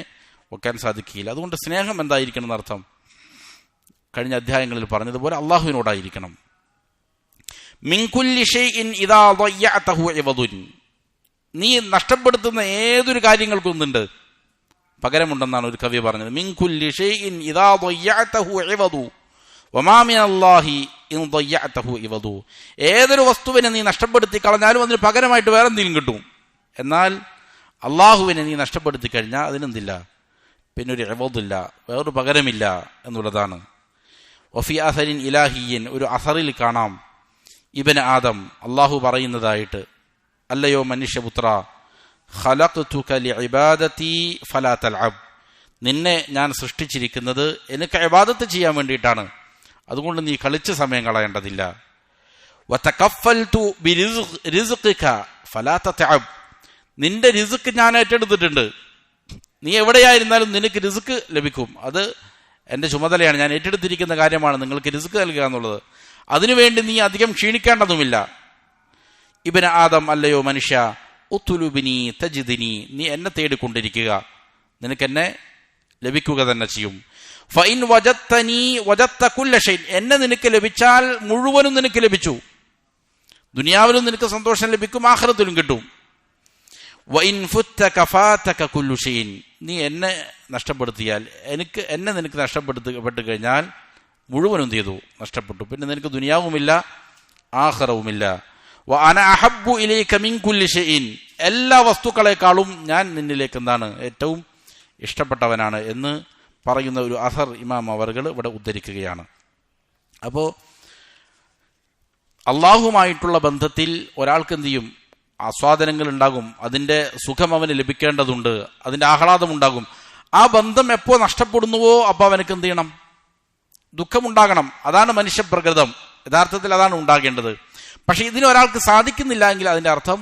വെക്കാൻ സാധിക്കുകയില്ല. അതുകൊണ്ട് സ്നേഹം എന്തായിരിക്കണം എന്നർത്ഥം കഴിഞ്ഞ അധ്യായങ്ങളിൽ പറഞ്ഞതുപോലെ അള്ളാഹുവിനോടായിരിക്കണം. മിൻ കുല്ലി ഷൈഇൻ ഇദാ ളയ്യഅതഹു ഇവദുൻ, നീ നഷ്ടപ്പെടുത്തുന്ന ഏതൊരു കാര്യങ്ങൾക്കൊന്നുണ്ട് പകരമുണ്ടെന്നാണ് ഒരു കവി പറഞ്ഞത്. മിൻ കുല്ലി ഷൈഇൻ ഇദാ ളയ്യഅതഹു ഇവദു വമാ മിനല്ലാഹി ഇൻ ളയ്യഅതഹു ഇവദു, ഏതൊരു വസ്തുവിനെ നീ നഷ്ടപ്പെടുത്തി കളഞ്ഞാലും അതിന് പകരമായിട്ട് വേറെ എന്തെങ്കിലും കിട്ടും. എന്നാൽ അള്ളാഹുവിനെ നീ നഷ്ടപ്പെടുത്തി കഴിഞ്ഞാൽ അതിനെന്തില്ല, പിന്നെ ഒരു ഇവദില്ല, വേറൊരു പകരമില്ല എന്നുള്ളതാണ്. വഫി അസരിൻ ഇലാഹിയൻ, ഒരു അസറിൽ കാണാം, ഇബ്നു ആദം അള്ളാഹു പറയുന്നതായിട്ട്, അല്ലയോ മനുഷ്യപുത്ര, ഖലഖ്തുക ലിഇബാദതി ഫലാ തൽഅബ്, നിന്നെ ഞാൻ സൃഷ്ടിച്ചിരിക്കുന്നത് എനിക്ക് ഇബാദത്ത് ചെയ്യാൻ വേണ്ടിയിട്ടാണ്, അതുകൊണ്ട് നീ കളിച്ച് സമയം കളയേണ്ടതില്ല. വതകഫൽതു ബിറിസ്ഖിക ഫലാ തതഅബ്, നിന്റെ റിസ്ക് ഞാൻ ഏറ്റെടുത്തിട്ടുണ്ട്, നീ എവിടെയായിരുന്നാലും നിനക്ക് റിസ്ക് ലഭിക്കും, അത് എൻ്റെ ചുമതലയാണ്, ഞാൻ ഏറ്റെടുത്തിരിക്കുന്ന കാര്യമാണ് നിങ്ങൾക്ക് റിസ്ക് നൽകുക എന്നുള്ളത്, അതിനുവേണ്ടി നീ അധികം ക്ഷീണിക്കേണ്ടതുമില്ല. ഇബ്നു ആദം, അല്ലയോ മനുഷ്യ, ഉത്തുലുബിനി തജിദിനി, നീ എന്നെ തേടിക്കൊണ്ടിരിക്കുക, നിനക്കെന്നെ ലഭിക്കുക തന്നെ ചെയ്യും. ഫഇൻ വജദ്തനി വജദ്ത കുല്ല ഷൈ, എന്നെ നിനക്ക് ലഭിച്ചാൽ മുഴുവനും നിനക്ക് ലഭിച്ചു, ദുനിയാവിലും നിനക്ക് സന്തോഷം ലഭിക്കും, ആഖിറത്തിലും കിട്ടും. വഇൻ ഫുത്ത കഫാതക കുല്ലു ഷൈഇൻ, നീ എന്നെ നഷ്ടപ്പെടുത്തിയാൽ, എന്നെ നിനക്ക് നഷ്ടപ്പെട്ടു കഴിഞ്ഞാൽ മുഴുവനും ചെയ്തു നഷ്ടപ്പെട്ടു, പിന്നെ നിനക്ക് ദുനിയാവുമില്ല ആഖിറവുമില്ല. വഅന അഹബ്ബു ഇലൈക മിൻ കുല്ലി ഷൈഇൻ, എല്ലാ വസ്തുക്കളെക്കാളും ഞാൻ നിന്നിലേക്ക് എന്താണ് ഏറ്റവും ഇഷ്ടപ്പെട്ടവനാണ് എന്ന് പറയുന്ന ഒരു അസർ ഇമാം അവർകൾ ഇവിടെ ഉദ്ധരിക്കുകയാണ്. അപ്പോൾ അള്ളാഹുമായിട്ടുള്ള ബന്ധത്തിൽ ഒരാൾക്ക് എന്ത് ചെയ്യും, ആസ്വാദനങ്ങൾ ഉണ്ടാകും, അതിൻ്റെ സുഖം അവന് ലഭിക്കേണ്ടതുണ്ട്, അതിൻ്റെ ആഹ്ലാദം ഉണ്ടാകും. ആ ബന്ധം എപ്പോൾ നഷ്ടപ്പെടുന്നുവോ അപ്പോൾ അവനക്ക് എന്ത് ചെയ്യണം, ദുഃഖമുണ്ടാകണം. അതാണ് മനുഷ്യപ്രകൃതം, യഥാർത്ഥത്തിൽ അതാണ് ഉണ്ടാകേണ്ടത്. പക്ഷെ ഇതിന് ഒരാൾക്ക് സാധിക്കുന്നില്ല എങ്കിൽ അതിൻ്റെ അർത്ഥം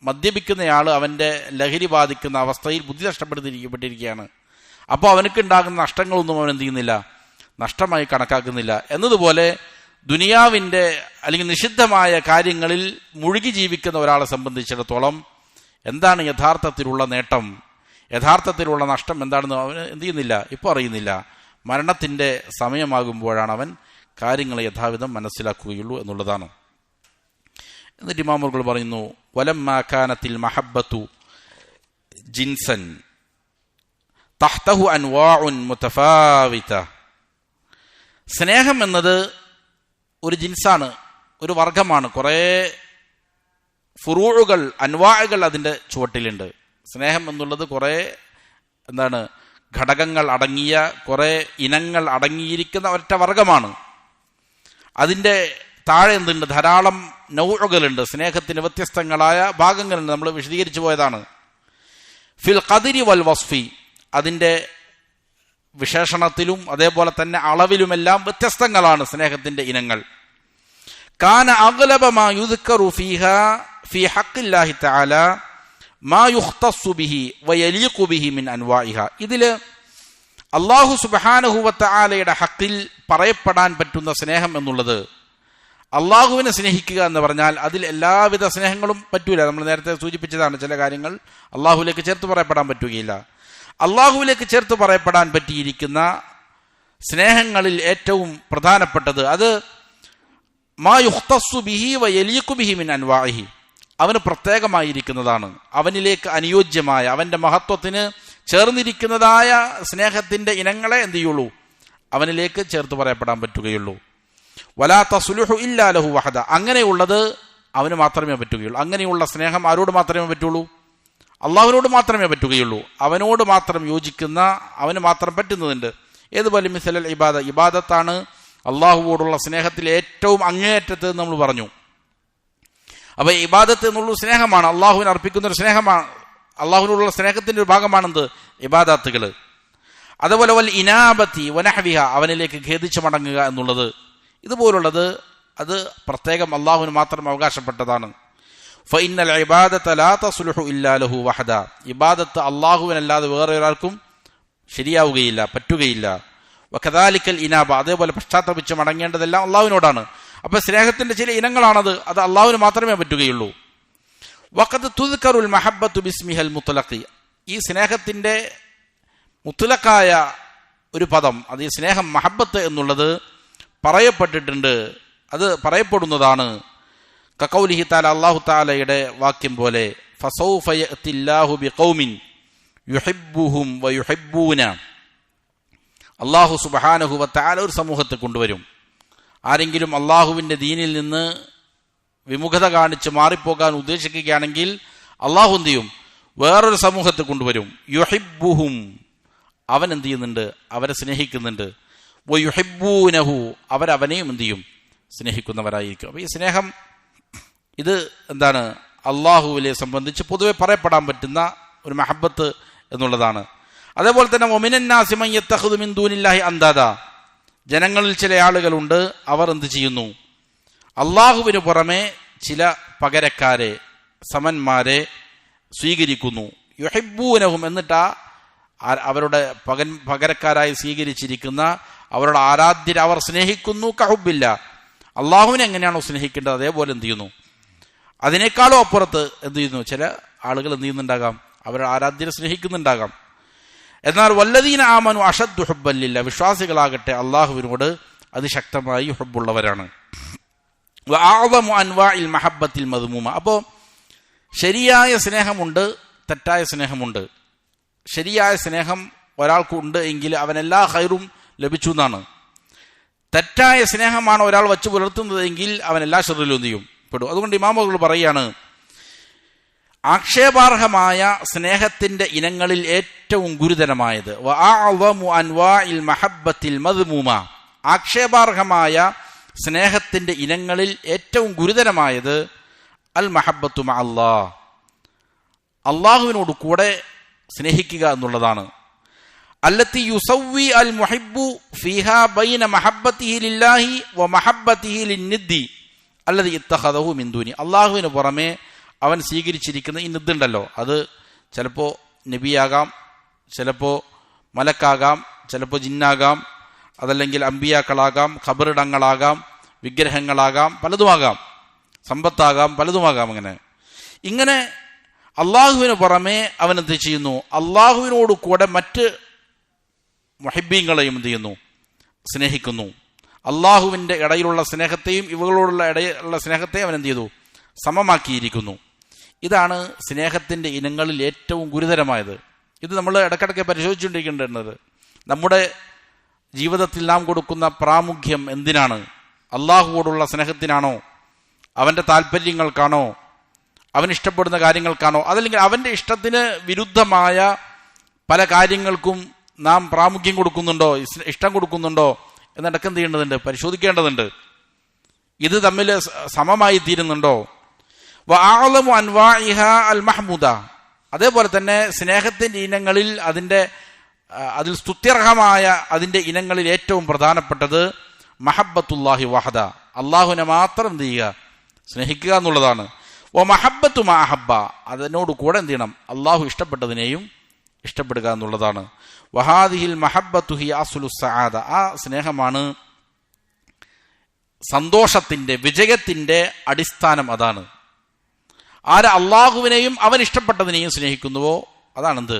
മദ്യപിക്കുന്നയാൾ അവൻ്റെ ലഹരി ബാധിക്കുന്ന അവസ്ഥയിൽ ബുദ്ധി നഷ്ടപ്പെട്ടിരിക്കുകയാണ്. അപ്പോൾ അവനക്ക് ഉണ്ടാകുന്ന നഷ്ടങ്ങളൊന്നും അവൻ എന്ത് ചെയ്യുന്നില്ല, നഷ്ടമായി കണക്കാക്കുന്നില്ല. എന്നതുപോലെ ദുനിയാവിൻ്റെ അല്ലെങ്കിൽ നിഷിദ്ധമായ കാര്യങ്ങളിൽ മുഴുകി ജീവിക്കുന്ന ഒരാളെ സംബന്ധിച്ചിടത്തോളം എന്താണ് യഥാർത്ഥത്തിലുള്ള നേട്ടം, യഥാർത്ഥത്തിലുള്ള നഷ്ടം എന്താണെന്ന് അവൻ എന്ത് ചെയ്യുന്നില്ല, ഇപ്പോൾ അറിയുന്നില്ല. മരണത്തിൻ്റെ സമയമാകുമ്പോഴാണ് അവൻ കാര്യങ്ങളെ യഥാവിധം മനസ്സിലാക്കുകയുള്ളൂ എന്നുള്ളതാണ്. എന്നിട്ട് ഇമാമുകൾ പറയുന്നു, വലമ്മാ കാനത്തിൽ മഹബ്ബത്തു ജിൻസൻ തഹ്തഹു അൻവാഉൻ മുതഫാവിത, സ്നേഹം എന്നത് ഒരു ജിൻസാണ്, ഒരു വർഗമാണ്, കുറേ ഫുറൂഉകൾ, അൻവാഉകൾ അതിൻ്റെ ചുവട്ടിലുണ്ട്. സ്നേഹം എന്നുള്ളത് കുറേ എന്താണ് ഘടകങ്ങൾ അടങ്ങിയ, കുറേ ഇനങ്ങൾ അടങ്ങിയിരിക്കുന്ന ഒറ്റ വർഗമാണ്. അതിൻ്റെ താഴെ എന്തുണ്ട്, ധാരാളം നൗഉകളുണ്ട്, സ്നേഹത്തിന് വ്യത്യസ്തങ്ങളായ ഭാഗങ്ങളുണ്ട്, നമ്മൾ വിശദീകരിച്ചു പോയതാണ്. ഫിൽ ഖദ്രി വൽ വസ്ഫി, അതിൻ്റെ വിശേഷണത്തിലും അതേപോലെ തന്നെ അളവിലുമെല്ലാം വ്യത്യസ്തങ്ങളാണ് സ്നേഹത്തിന്റെ ഇനങ്ങൾ. കാന അഗ്ലബ മാ യുദ്കറു ഫീഹാ ഫീ ഹഖ്ഇല്ലാഹി തആല മാ യുഖ്തസ്സു ബിഹി വയലീഖു ബിഹി മിൻ അൻവാഇഹാ, ഇതില് അല്ലാഹു സുബ്ഹാനഹു വ തആലയുടെ ഹഖിൽ പറയപ്പെടാൻ പറ്റുന്ന സ്നേഹം എന്നുള്ളത്, അള്ളാഹുവിനെ സ്നേഹിക്കുക എന്ന് പറഞ്ഞാൽ അതിൽ എല്ലാവിധ സ്നേഹങ്ങളും പറ്റൂല. നമ്മൾ നേരത്തെ സൂചിപ്പിച്ചതാണ്, ചില കാര്യങ്ങൾ അള്ളാഹുവിലേക്ക് ചേർത്ത് പറയപ്പെടാൻ പറ്റുകയില്ല. അള്ളാഹുവിലേക്ക് ചേർത്ത് പറയപ്പെടാൻ പറ്റിയിരിക്കുന്ന സ്നേഹങ്ങളിൽ ഏറ്റവും പ്രധാനപ്പെട്ടത് അത് മാ യുഖ്തസ്സു ബിഹി വയലീഖു ബിഹി മിൻ അൻവാഇഹി, അവന് പ്രത്യേകമായിരിക്കുന്നതാണ്, അവനിലേക്ക് അനുയോജ്യമായ, അവന്റെ മഹത്വത്തിന് ചേർന്നിരിക്കുന്നതായ സ്നേഹത്തിന്റെ ഇനങ്ങളെ എന്ത് ചെയ്യുള്ളൂ, അവനിലേക്ക് ചേർത്ത് പറയപ്പെടാൻ പറ്റുകയുള്ളൂ. വലാ തസ്ലുഹു ഇല്ലാ ലഹു വഹദ, അങ്ങനെയുള്ളത് അവന് മാത്രമേ പറ്റുകയുള്ളൂ. അങ്ങനെയുള്ള സ്നേഹം ആരോട് മാത്രമേ പറ്റുള്ളൂ, അള്ളാഹുവിനോട് മാത്രമേ പറ്റുകയുള്ളൂ. അവനോട് മാത്രം യോജിക്കുന്ന, അവന് മാത്രം പറ്റുന്നതുണ്ട്. ഏതുപോലെ മിസലൽ ഇബാദ, ഇബാദത്താണ് അള്ളാഹുവോടുള്ള സ്നേഹത്തിൽ ഏറ്റവും അങ്ങേയറ്റത്ത് നമ്മൾ പറഞ്ഞു. അപ്പൊ ഇബാദത്ത് എന്നുള്ള സ്നേഹമാണ്, അള്ളാഹുവിന് അർപ്പിക്കുന്ന ഒരു സ്നേഹമാണ്, അള്ളാഹുവിനോടുള്ള സ്നേഹത്തിന്റെ ഒരു ഭാഗമാണെന്ത്, ഇബാദത്തുകൾ. അതുപോലെ വൽ ഇനാബത്തി വനഹ്വിഹ, അവനിലേക്ക് ഖേദിച്ച് മടങ്ങുക എന്നുള്ളത്, ഇതുപോലുള്ളത് അത് പ്രത്യേകം അള്ളാഹുവിന് മാത്രം അവകാശപ്പെട്ടതാണ്. ഫഇന്നൽ ഇബാദത ലാ തസ്ലുഹു ഇല്ലാ ലഹു വഹദ, ഇബാദത്ത് അള്ളാഹുവിനല്ലാതെ വേറെ ഒരാൾക്കും ശരിയാവുകയില്ല, പറ്റുകയില്ല. വകദാലിക്കൽ ഇനാബ, അതേപോലെ പശ്ചാത്തപിച്ച് മടങ്ങേണ്ടതെല്ലാം അള്ളാഹുവിനോടാണ്. അപ്പൊ സ്നേഹത്തിന്റെ ചില ഇനങ്ങളാണത്. അത് അള്ളാഹുവിന് മാത്രമേ പറ്റുകയുള്ളൂ. വഖദ് തുദ്കറുൽ മഹബ്ബത്തു ബിസ്മിഹൽ മുത്ലഖി. ഈ സ്നേഹത്തിന്റെ മുത്ലഖായ ഒരു പദം, അത് ഈ സ്നേഹം മഹബ്ബത്ത് എന്നുള്ളത് പറയപ്പെട്ടിട്ടുണ്ട്, അത് പറയപ്പെടുന്നതാണ്. കഖൗലിഹി തആല, അല്ലാഹു തആലയുടെ വാക്യം പോലെ, ഫസൗഫ യഅതില്ലാഹു ബിഖൗമിൻ യുഹിബ്ബുഹും വയുഹിബ്ബൂന. അല്ലാഹു സുബ്ഹാനഹു വ തആല ഒരു സമൂഹത്തെ കൊണ്ടുവരും. ആരെങ്കിലും അള്ളാഹുവിന്റെ ദീനിൽ നിന്ന് വിമുഖത കാണിച്ച് മാറിപ്പോകാൻ ഉദ്ദേശിക്കുകയാണെങ്കിൽ അള്ളാഹു എന്ത് ചെയ്യും? വേറൊരു സമൂഹത്തെ കൊണ്ടുവരും. യുഹിബ്ബുഹും, അവൻ എന്ത് ചെയ്യുന്നുണ്ട്? അവരെ സ്നേഹിക്കുന്നുണ്ട്. വയുഹിബ്ബൂനഹു, അവരവനെയും എന്ത് ചെയ്യും? സ്നേഹിക്കുന്നവരായിരിക്കും. അപ്പൊ ഈ സ്നേഹം ഇത് എന്താണ്? അള്ളാഹുവിനെ സംബന്ധിച്ച് പൊതുവെ പറയപ്പെടാൻ പറ്റുന്ന ഒരു മഹബ്ബത്ത് എന്നുള്ളതാണ്. അതേപോലെ തന്നെ വമിനന്നാസി മൻ യത്തഖിദു മിൻ ദൂനില്ലാഹി അന്ദാദാ, ജനങ്ങളിൽ ചില ആളുകളുണ്ട്, അവർ എന്ത് ചെയ്യുന്നു? അള്ളാഹുവിന് പുറമെ ചില പകരക്കാരെ, സമന്മാരെ സ്വീകരിക്കുന്നു. യുഹിബ്ബൂനഹും, എന്നിട്ട് അവരുടെ പകരക്കാരായി സ്വീകരിച്ചിരിക്കുന്ന അവരുടെ ആരാധ്യരെ അവർ സ്നേഹിക്കുന്നു. കഹുബില്ല, അള്ളാഹുവിനെ എങ്ങനെയാണോ സ്നേഹിക്കേണ്ടത് അതേപോലെ എന്ത് ചെയ്യുന്നു? അതിനേക്കാളും അപ്പുറത്ത് എന്ത് ചെയ്യുന്നു? ചില ആളുകൾ എന്ത് ചെയ്യുന്നുണ്ടാകാം? അവരുടെ ആരാധ്യരെ സ്നേഹിക്കുന്നുണ്ടാകാം. എന്നാൽ വല്ലദീന ആമനു അഷദ്ദു ഹുബ്ബൻ ലില്ലാ, വിശ്വാസികളാകട്ടെ അള്ളാഹുവിനോട് അതിശക്തമായി ഹുബ്ബുള്ളവരാണ്. വഅഅ്ളമു അൻവാഇൽ മഹബ്ബത്തിൽ മദ്മൂമ. അപ്പോൾ ശരിയായ സ്നേഹമുണ്ട്, തെറ്റായ സ്നേഹമുണ്ട്. ശരിയായ സ്നേഹം ഒരാൾക്കുണ്ട് എങ്കിൽ അവൻ എല്ലാ ഖൈറും ലഭിച്ചു എന്നാണ്. തെറ്റായ സ്നേഹമാണ് ഒരാൾ വച്ച് പുലർത്തുന്നതെങ്കിൽ അവൻ എല്ലാ ഷർറിലും എന്ത് ചെയ്യും? പെടും. അതുകൊണ്ട് ഇമാമുകൾ പറയാണ്, ആക്ഷേപാർഹമായ സ്നേഹത്തിന്റെ ഇനങ്ങളിൽ ഏറ്റവും ഗുരുതരമായത് വഅഅ്ളമു അൻവാഇൽ മഹബ്ബത്തിൽ മദ്മൂമ, ആക്ഷേപാർഹമായ സ്നേഹത്തിന്റെ ഇനങ്ങളിൽ ഏറ്റവും ഗുരുതരമായത് അൽ മഹബ്ബത്തു മഅല്ലാഹ്, അള്ളാഹുവിനോട് കൂടെ സ്നേഹിക്കുക എന്നുള്ളതാണ്. അല്ലത്തി യുസവ്വി അൽ മുഹിബ്ബു ഫീഹാ ബൈന മഹബ്ബത്തിഹി ലില്ലാഹി വ മഹബ്ബത്തിഹി ലിന്നിദ്ദി അല്ലദി ഇത്തഖദഹു മിൻ ദൂനി. അള്ളാഹുവിന് പുറമെ അവൻ സ്വീകരിച്ചിരിക്കുന്ന ഈ നിദ്ദുണ്ടല്ലോ, അത് ചിലപ്പോൾ നബിയാകാം, ചിലപ്പോൾ മലക്കാകാം, ചിലപ്പോൾ ജിന്നാകാം, അതല്ലെങ്കിൽ അമ്പിയാക്കളാകാം, ഖബറിടങ്ങളാകാം, വിഗ്രഹങ്ങളാകാം, പലതുമാകാം, സമ്പത്താകാം, പലതുമാകാം. ഇങ്ങനെ അള്ളാഹുവിന് പുറമെ അവൻ എന്ത് ചെയ്യുന്നു? അള്ളാഹുവിനോട് കൂടെ മറ്റ് മുഹിബ്ബീങ്ങളെയും എന്ത് ചെയ്യുന്നു? സ്നേഹിക്കുന്നു. അള്ളാഹുവിൻ്റെ ഇടയിലുള്ള സ്നേഹത്തെയും ഇവകളോടുള്ള ഇടയിലുള്ള സ്നേഹത്തെയും അവൻ എന്ത് ചെയ്തു? സമമാക്കിയിരിക്കുന്നു. ഇതാണ് സ്നേഹത്തിൻ്റെ ഇനങ്ങളിൽ ഏറ്റവും ഗുരുതരമായത്. ഇത് നമ്മൾ ഇടയ്ക്കിടയ്ക്ക് പരിശോധിച്ചുകൊണ്ടിരിക്കേണ്ടത്. നമ്മുടെ ജീവിതത്തിൽ നാം കൊടുക്കുന്ന പ്രാമുഖ്യം എന്തിനാണ്? അള്ളാഹുവോടുള്ള സ്നേഹത്തിനാണോ? അവൻ്റെ താല്പര്യങ്ങൾക്കാണോ? അവൻ ഇഷ്ടപ്പെടുന്ന കാര്യങ്ങൾക്കാണോ? അതല്ലെങ്കിൽ അവൻ്റെ ഇഷ്ടത്തിന് വിരുദ്ധമായ പല കാര്യങ്ങൾക്കും നാം പ്രാമുഖ്യം കൊടുക്കുന്നുണ്ടോ, ഇഷ്ടം കൊടുക്കുന്നുണ്ടോ എന്നിടക്ക് എന്ത് ചെയ്യേണ്ടതുണ്ട്? പരിശോധിക്കേണ്ടതുണ്ട്. ഇത് തമ്മിൽ സമമായി തീരുന്നുണ്ടോ? വഅഅ്ളമു അൻവാഇഹ അൽ മഹ്മൂദ, അതേപോലെ തന്നെ സ്നേഹത്തിൻ്റെ ഇനങ്ങളിൽ അതിൽ സ്തുത്യർഹമായ അതിൻ്റെ ഇനങ്ങളിൽ ഏറ്റവും പ്രധാനപ്പെട്ടത് മഹബ്ബത്തുല്ലാഹി വഹദ, അള്ളാഹുവിനെ മാത്രം എന്ത് ചെയ്യുക? സ്നേഹിക്കുക എന്നുള്ളതാണ്. ഓ മഹബ്ബത്തു മാ അഹബ്ബ, അതിനോട് കൂടെ എന്ത് ചെയ്യണം? അള്ളാഹു ഇഷ്ടപ്പെട്ടതിനെയും ഇഷ്ടപ്പെടുക എന്നുള്ളതാണ്. വഹാദിഹിൽ മഹബ്ബത്തു ഹി അസ്ലു സആദ, ആ സ്നേഹമാണ് സന്തോഷത്തിന്റെ, വിജയത്തിന്റെ അടിസ്ഥാനം. അതാണ് ആര് അള്ളാഹുവിനെയും അവൻ ഇഷ്ടപ്പെട്ടതിനെയും സ്നേഹിക്കുന്നുവോ അതാണെന്ത്?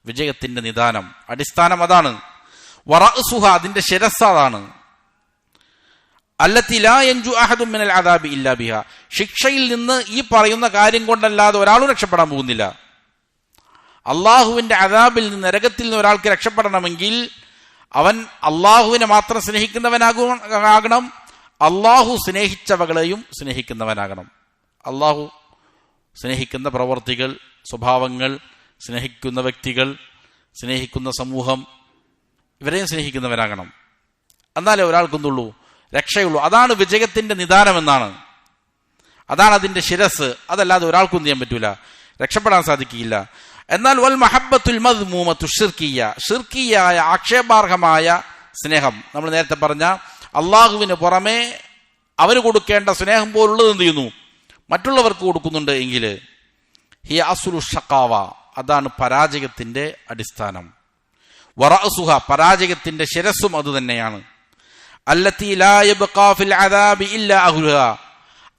വിജയത്തിന്റെ നിദാനം, അടിസ്ഥാനം അതാണ്. വറഅ്സുഹ, അതിന്റെ ശിരസ് അതാണ്. അല്ലത്തി ലാ യൻജു അഹദുൻ മിനൽ അദാബി ഇല്ലാ ബിഹാ, ശിക്ഷയിൽ നിന്ന് ഈ പറയുന്ന കാര്യം കൊണ്ടല്ലാതെ ഒരാളും രക്ഷപ്പെടാൻ പോകുന്നില്ല. അള്ളാഹുവിന്റെ അദാബിൽ നിന്ന്, നരകത്തിൽ നിന്ന് ഒരാൾക്ക് രക്ഷപ്പെടണമെങ്കിൽ അവൻ അള്ളാഹുവിനെ മാത്രം സ്നേഹിക്കുന്നവനാകണം, അള്ളാഹു സ്നേഹിച്ചവകളെയും സ്നേഹിക്കുന്നവനാകണം. അള്ളാഹു സ്നേഹിക്കുന്ന പ്രവർത്തികൾ, സ്വഭാവങ്ങൾ, സ്നേഹിക്കുന്ന വ്യക്തികൾ, സ്നേഹിക്കുന്ന സമൂഹം, ഇവരെയും സ്നേഹിക്കുന്നവരാകണം. എന്നാലേ ഒരാൾക്കൊന്നുള്ളൂ രക്ഷയുള്ളൂ. അതാണ് വിജയത്തിന്റെ നിദാനമെന്നാണ്. അതാണ് അതിന്റെ ശിരസ്. അതല്ലാതെ ഒരാൾക്കൊന്നും ചെയ്യാൻ പറ്റൂല, രക്ഷപ്പെടാൻ സാധിക്കില്ല. എന്നാൽ വൽ മഹബ്ബത്തുൽ മദ്മൂമത്തു ശിർക്കിയ്യ, ശിർക്കിയായ ആക്ഷേപാർഹമായ സ്നേഹം, നമ്മൾ നേരത്തെ പറഞ്ഞ അള്ളാഹുവിന് പുറമെ അവന് കൊടുക്കേണ്ട സ്നേഹം പോലുള്ളത് എന്ത് ചെയ്യുന്നു? മറ്റുള്ളവർക്ക് കൊടുക്കുന്നുണ്ട് എങ്കിൽ ഹി അസ്ലു ഷഖാവ, അതാണ് പരാജയത്തിന്റെ അടിസ്ഥാനം. വറഅ്സുഹ, പരാജയത്തിന്റെ ശിരസ്സും അത് തന്നെയാണ്. അല്ലത്തി ലാ യബ്ഖാ ഫിൽ അദാബി ഇല്ലാ അഹ്ലുഹാ,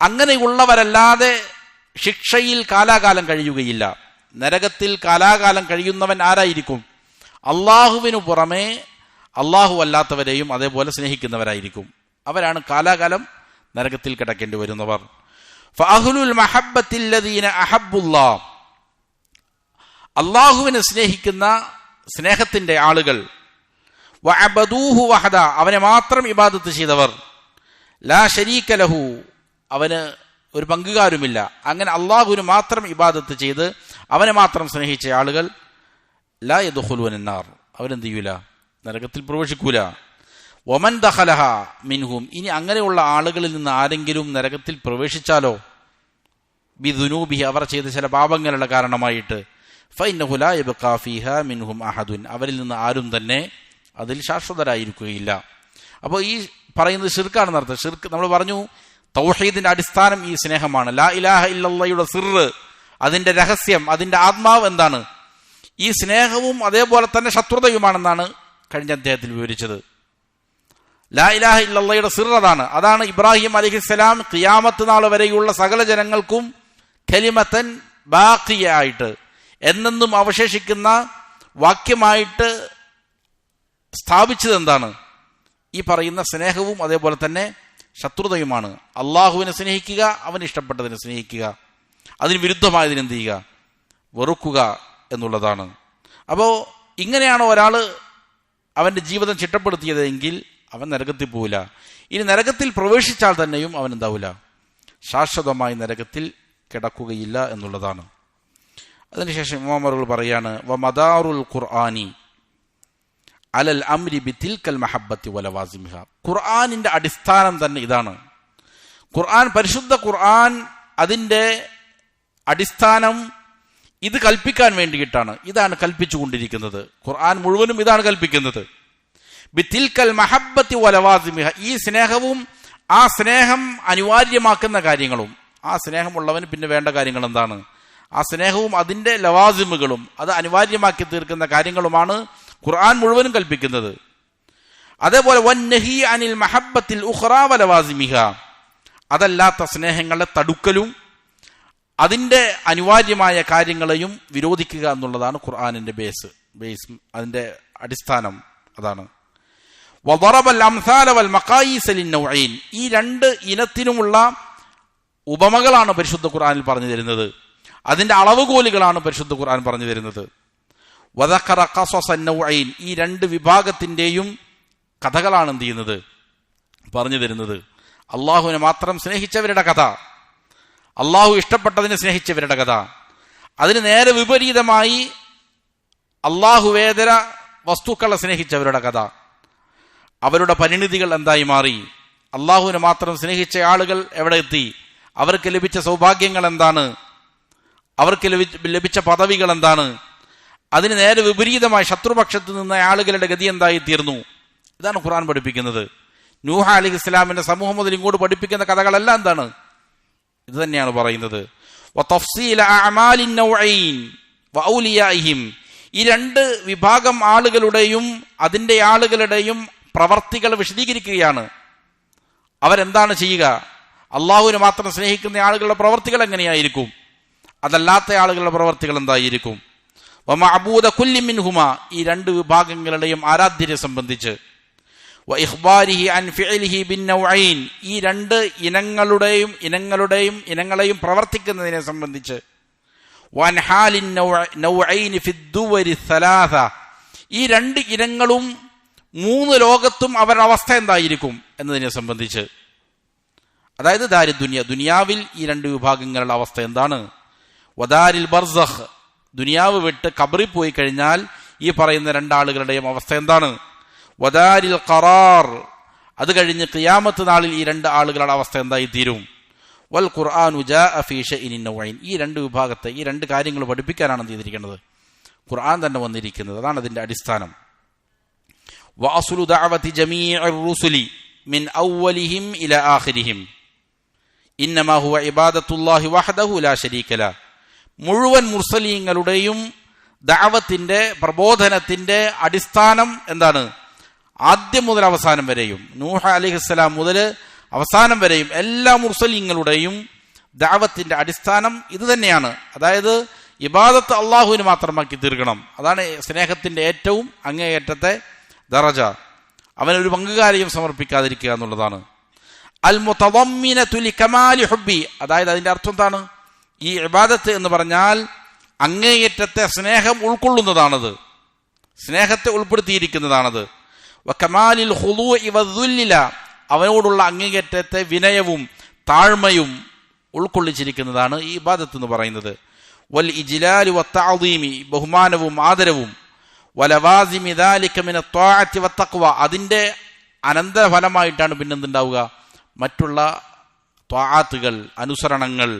അങ്ങനെയുള്ളവരല്ലാതെ ശിക്ഷയിൽ കാലാകാലം കഴിയുകയില്ല. നരകത്തിൽ കാലാകാലം കഴിയുന്നവൻ ആരായിരിക്കും? അള്ളാഹുവിനു പുറമെ അള്ളാഹു അല്ലാത്തവരെയും അതേപോലെ സ്നേഹിക്കുന്നവരായിരിക്കും. അവരാണ് കാലാകാലം നരകത്തിൽ കിടക്കേണ്ടി വരുന്നവർ. ഫഅഹ്ലുൽ മഹബ്ബത്തില്ലദീന അഹബ്ബുല്ലാഹ്, അള്ളാഹുവിനെ സ്നേഹിക്കുന്ന സ്നേഹത്തിന്റെ ആളുകൾ, വഅബദൂഹു വഹദ, അവനെ മാത്രം ഇബാദത്ത് ചെയ്തവർ, ലാ ശരീക ലഹു, അവന് ഒരു പങ്കുകാരുമില്ല, അങ്ങനെ അള്ളാഹുവിന് മാത്രം ഇബാദത്ത് ചെയ്ത് അവനെ മാത്രം സ്നേഹിച്ച ആളുകൾ, ലാ യദ്ഖുലൂന നാർ, അവരെന്ത് ചെയ്യൂല? നരകത്തിൽ പ്രവേശിക്കൂല. വമൻ ദഖലഹ മിൻഹും, ഇനി അങ്ങനെയുള്ള ആളുകളിൽ നിന്ന് ആരെങ്കിലും നരകത്തിൽ പ്രവേശിച്ചാലോ, ബിദുനൂബിഹി, അവർ ചെയ്ത ചില പാപങ്ങളുടെ കാരണമായിട്ട്, ഫഇന്നഹു ലാ യബ്ഖാ ഫീഹാ മിൻഹും അഹദുൻ, അവരിൽ നിന്ന് ആരും തന്നെ അതിൽ ശാശ്വതരായിരിക്കുകയില്ല. അപ്പോൾ ഈ പറയുന്നത് ശിർക്കാണെന്ന് അർത്ഥം. ശിർക്ക് നമ്മൾ പറഞ്ഞു, തൗഹീദിന്റെ അടിസ്ഥാനം ഈ സ്നേഹമാണ്. ലാ ഇലാഹ ഇല്ലല്ലാഹയുടെ സിർ, അതിന്റെ രഹസ്യം, അതിന്റെ ആത്മാവ് എന്താണ്? ഈ സ്നേഹവും അതേപോലെ തന്നെ ശത്രുതയുമാണെന്നാണ് കഴിഞ്ഞ അധ്യായത്തിൽ വിവരിച്ചത്. ലാ ഇലാഹ ഇല്ലല്ലാഹയുടെ സിർ അതാണ് ഇബ്രാഹിം അലൈഹിസ്സലാം ഖിയാമത്ത് നാൾ വരെയുള്ള സകല ജനങ്ങൾക്കും കലിമത്തൻ ബാഖിയായിട്ട്, എന്നെന്നും അവശേഷിക്കുന്ന വാക്യമായിട്ട് സ്ഥാപിച്ചത് എന്താണ്? ഈ പറയുന്ന സ്നേഹവും അതേപോലെ തന്നെ ശത്രുതയുമാണ്. അള്ളാഹുവിനെ സ്നേഹിക്കുക, അവന് ഇഷ്ടപ്പെട്ടതിനെ സ്നേഹിക്കുക, അതിന് വിരുദ്ധമായതിന് എന്ത് ചെയ്യുക? വെറുക്കുക എന്നുള്ളതാണ്. അപ്പോൾ ഇങ്ങനെയാണോ ഒരാൾ അവൻ്റെ ജീവിതം ചിട്ടപ്പെടുത്തിയതെങ്കിൽ അവൻ നരകത്തിൽ പോവില്ല. ഇനി നരകത്തിൽ പ്രവേശിച്ചാൽ തന്നെയും അവൻ എന്താവില്ല? ശാശ്വതമായി നരകത്തിൽ കിടക്കുകയില്ല എന്നുള്ളതാണ്. അതിനുശേഷം ഇമാമുകൾ പറയാണ്, വമദാറുൽ ഖുർആനി അലൽ അംരി ബിതിൽകൽ മഹബ്ബത്തി വലവാസിമിഹ, ഖുർആനിന്റെ അടിസ്ഥാനം തന്നെ ഇതാണ്. ഖുർആൻ, പരിശുദ്ധ ഖുർആൻ, അതിൻ്റെ അടിസ്ഥാനം ഇത് കൽപ്പിക്കാൻ വേണ്ടിയിട്ടാണ്. ഇതാണ് കൽപ്പിച്ചുകൊണ്ടിരിക്കുന്നത്. ഖുർആൻ മുഴുവനും ഇതാണ് കൽപ്പിക്കുന്നത്. ബിതിൽകൽ മഹബ്ബത്തി വലവാസിമിഹ, ഈ സ്നേഹവും ആ സ്നേഹം അനിവാര്യമാക്കുന്ന കാര്യങ്ങളും, ആ സ്നേഹമുള്ളവന് പിന്നെ വേണ്ട കാര്യങ്ങൾ എന്താണ്? ആ സ്നേഹവും അതിൻ്റെ ലവാസിമുകളും, അത് അനിവാര്യമാക്കി തീർക്കുന്ന കാര്യങ്ങളുമാണ് ഖുർആൻ മുഴുവനും കൽപ്പിക്കുന്നത്. അതേപോലെ വന്നഹി അനിൽ മഹബ്ബത്തിൽ ഉഖ്റാ വലവാസിമിഹ, അതല്ലാത്ത സ്നേഹങ്ങളെ തടുക്കലും അതിൻ്റെ അനിവാര്യമായ കാര്യങ്ങളെയും വിരോധിക്കുക എന്നുള്ളതാണ് ഖുർആനിന്റെ ബേസ്, അതിൻ്റെ അടിസ്ഥാനം അതാണ്. വദറബൽ അംസാല വൽ മഖായീസ ലിന്നൗഈൻ, ഈ രണ്ട് ഇനത്തിനുമുള്ള ഉപമകളാണ് പരിശുദ്ധ ഖുർആനിൽ പറഞ്ഞു തരുന്നത്. അതിന്റെ അളവുകോലുകളാണ് പരിശുദ്ധ ഖുർആൻ പറഞ്ഞു തരുന്നത്. വദഖറ ഖസസൻ നൗഈൻ, ഈ രണ്ട് വിഭാഗത്തിന്റെയും കഥകളാണ് എന്ത് ചെയ്യുന്നത്? പറഞ്ഞു തരുന്നത്. അള്ളാഹുവിനെ മാത്രം സ്നേഹിച്ചവരുടെ കഥ, അള്ളാഹു ഇഷ്ടപ്പെട്ടതിനെ സ്നേഹിച്ചവരുടെ കഥ, അതിന് നേരെ വിപരീതമായി അള്ളാഹുവേതര വസ്തുക്കളെ സ്നേഹിച്ചവരുടെ കഥ, അവരുടെ പരിണിതികൾ എന്തായി മാറി, അള്ളാഹുവിനെ മാത്രം സ്നേഹിച്ച ആളുകൾ എവിടെ എത്തി, അവർക്ക് ലഭിച്ച സൗഭാഗ്യങ്ങൾ എന്താണ്, അവർക്ക് ലഭിച്ച പദവികൾ എന്താണ്, അതിന് നേരെ വിപരീതമായി ശത്രുപക്ഷത്ത് നിന്ന ആളുകളുടെ ഗതി എന്തായി തീർന്നു. ഇതാണ് ഖുർആൻ പഠിപ്പിക്കുന്നത്. നൂഹ അലൈഹി ഇസ്ലാമിന്റെ സമൂഹം മുതൽ ഇങ്ങോട്ട് പഠിപ്പിക്കുന്ന കഥകളെല്ലാം എന്താണ്? ഇത് തന്നെയാണ് പറയുന്നത്. വതഫ്സീല അഅമാലിൻ നൗഈൻ വഔലിയാഇഹിം, ഈ രണ്ട് വിഭാഗം ആളുകളുടെയും അതിൻ്റെ ആളുകളുടെയും പ്രവർത്തികൾ വിശദീകരിക്കുകയാണ്. അവരെന്താണ് ചെയ്യുക? അള്ളാഹുവിനെ മാത്രം സ്നേഹിക്കുന്ന ആളുകളുടെ പ്രവർത്തികൾ എങ്ങനെയായിരിക്കും, അതല്ലാത്ത ആളുകളുടെ പ്രവർത്തികൾ എന്തായിരിക്കും. വമഅബൂദ കുല്ലി മിൻഹുമാ, ഈ രണ്ട് വിഭാഗങ്ങളുടെയും ആരാധ്യരെ സംബന്ധിച്ച്, വഇഖ്ബാരിഹി അൻ ഫിഅലിഹി ബിന്നൗഈൻ, ഈ രണ്ട് ഇനങ്ങളെയും പ്രവർത്തിക്കുന്നതിനെ സംബന്ധിച്ച്, വൻ ഹാലിൻ നൗഈൻ ഫിദ്ദുവരി സലാസ, ഈ രണ്ട് ഇനങ്ങളും മൂന്ന് ലോകത്തും അവരുടെ അവസ്ഥ എന്തായിരിക്കും എന്നതിനെ സംബന്ധിച്ച്, അതായത് ദുനിയാവിൽ ഈ രണ്ട് വിഭാഗങ്ങളുടെ അവസ്ഥ എന്താണ്, വദാരിൽ ബർസഖ്, ദുനിയാവ് വിട്ട് ഖബറിൽ പോയി കഴിഞ്ഞാൽ ഈ പറയുന്ന രണ്ടാളുകളുടെയും അവസ്ഥ എന്താണ്, വദാരിൽ ഖറാർ, അത് കഴിഞ്ഞ് ഖിയാമത്ത് നാളിൽ ഈ രണ്ട് ആളുകളുടെ അവസ്ഥ എന്തായി തീരും. വൽ ഖുർആനു ജാഅ ഫീ ശൈഇൻ നൗഈൻ, ഈ രണ്ട് വിഭാഗത്തെ, ഈ രണ്ട് കാര്യങ്ങൾ പഠിപ്പിക്കാനാണ് എന്ത് ചെയ്തിരിക്കുന്നത്? ഖുർആൻ തന്നെ വന്നിരിക്കുന്നത്. അതാണ് അതിന്റെ അടിസ്ഥാനം. വഅസ്ലു ദഅവതി ജമീഇർ റുസുലി മിൻ അവ്വലിഹിം ഇലാ ആഖിരിഹിം ഇന്നമാ ഹുവ ഇബാദത്തുല്ലാഹി വഹ്ദഹു ലാ ശരീക ലഹ്, മുഴുവൻ മുർസലീങ്ങളുടെയും ദഅവത്തിന്റെ, പ്രബോധനത്തിന്റെ അടിസ്ഥാനം എന്താണ്? ആദ്യം മുതൽ അവസാനം വരെയും, നൂഹ് അലൈഹിസ്സലാം മുതൽ അവസാനം വരെയും എല്ലാ മുർസലീങ്ങളുടെയും ദഅവത്തിന്റെ അടിസ്ഥാനം ഇത് തന്നെയാണ്. അതായത് ഇബാദത്ത് അള്ളാഹുവിന് മാത്രമാക്കി തീർക്കണം. അതാണ് സ്നേഹത്തിന്റെ ഏറ്റവും അങ്ങേയറ്റത്തെ ദറജ. അവനൊരു പങ്കുകാരെയും സമർപ്പിക്കാതിരിക്കുക എന്നുള്ളതാണ്. അൽ മുതദമ്മിനതു ലികമാലി ഹുബ്ബി, അതായത് അതിന്റെ അർത്ഥം എന്താണ്? ഈ ഇബാദത്ത് എന്ന് പറഞ്ഞാൽ അങ്ങേയറ്റത്തെ സ്നേഹം ഉൾക്കൊള്ളുന്നതാണത്, സ്നേഹത്തെ ഉൾപ്പെടുത്തിയിരിക്കുന്നതാണത്. വകമാലിൽ ഖുദൂഇ വദ്ദുല്ലില, അവനോടുള്ള അങ്ങേയറ്റത്തെ വിനയവും താഴ്മയും ഉൾക്കൊള്ളിച്ചിരിക്കുന്നതാണ് ഈ ഇബാദത്ത് എന്ന് പറയുന്നത്. വൽ ഇജ്ലാലി വത്തഅദീമി, ബഹുമാനവും ആദരവും. വലവാസിമി ദാലിക മിന ത്വാഅത്തി വത്തഖ്വ, അതിന്റെ അനന്തരഫലമായിട്ടാണ് പിന്നെന്തുണ്ടാവുക? മറ്റുള്ള ത്വാഅത്തുകൾ, അനുസരണങ്ങൾ,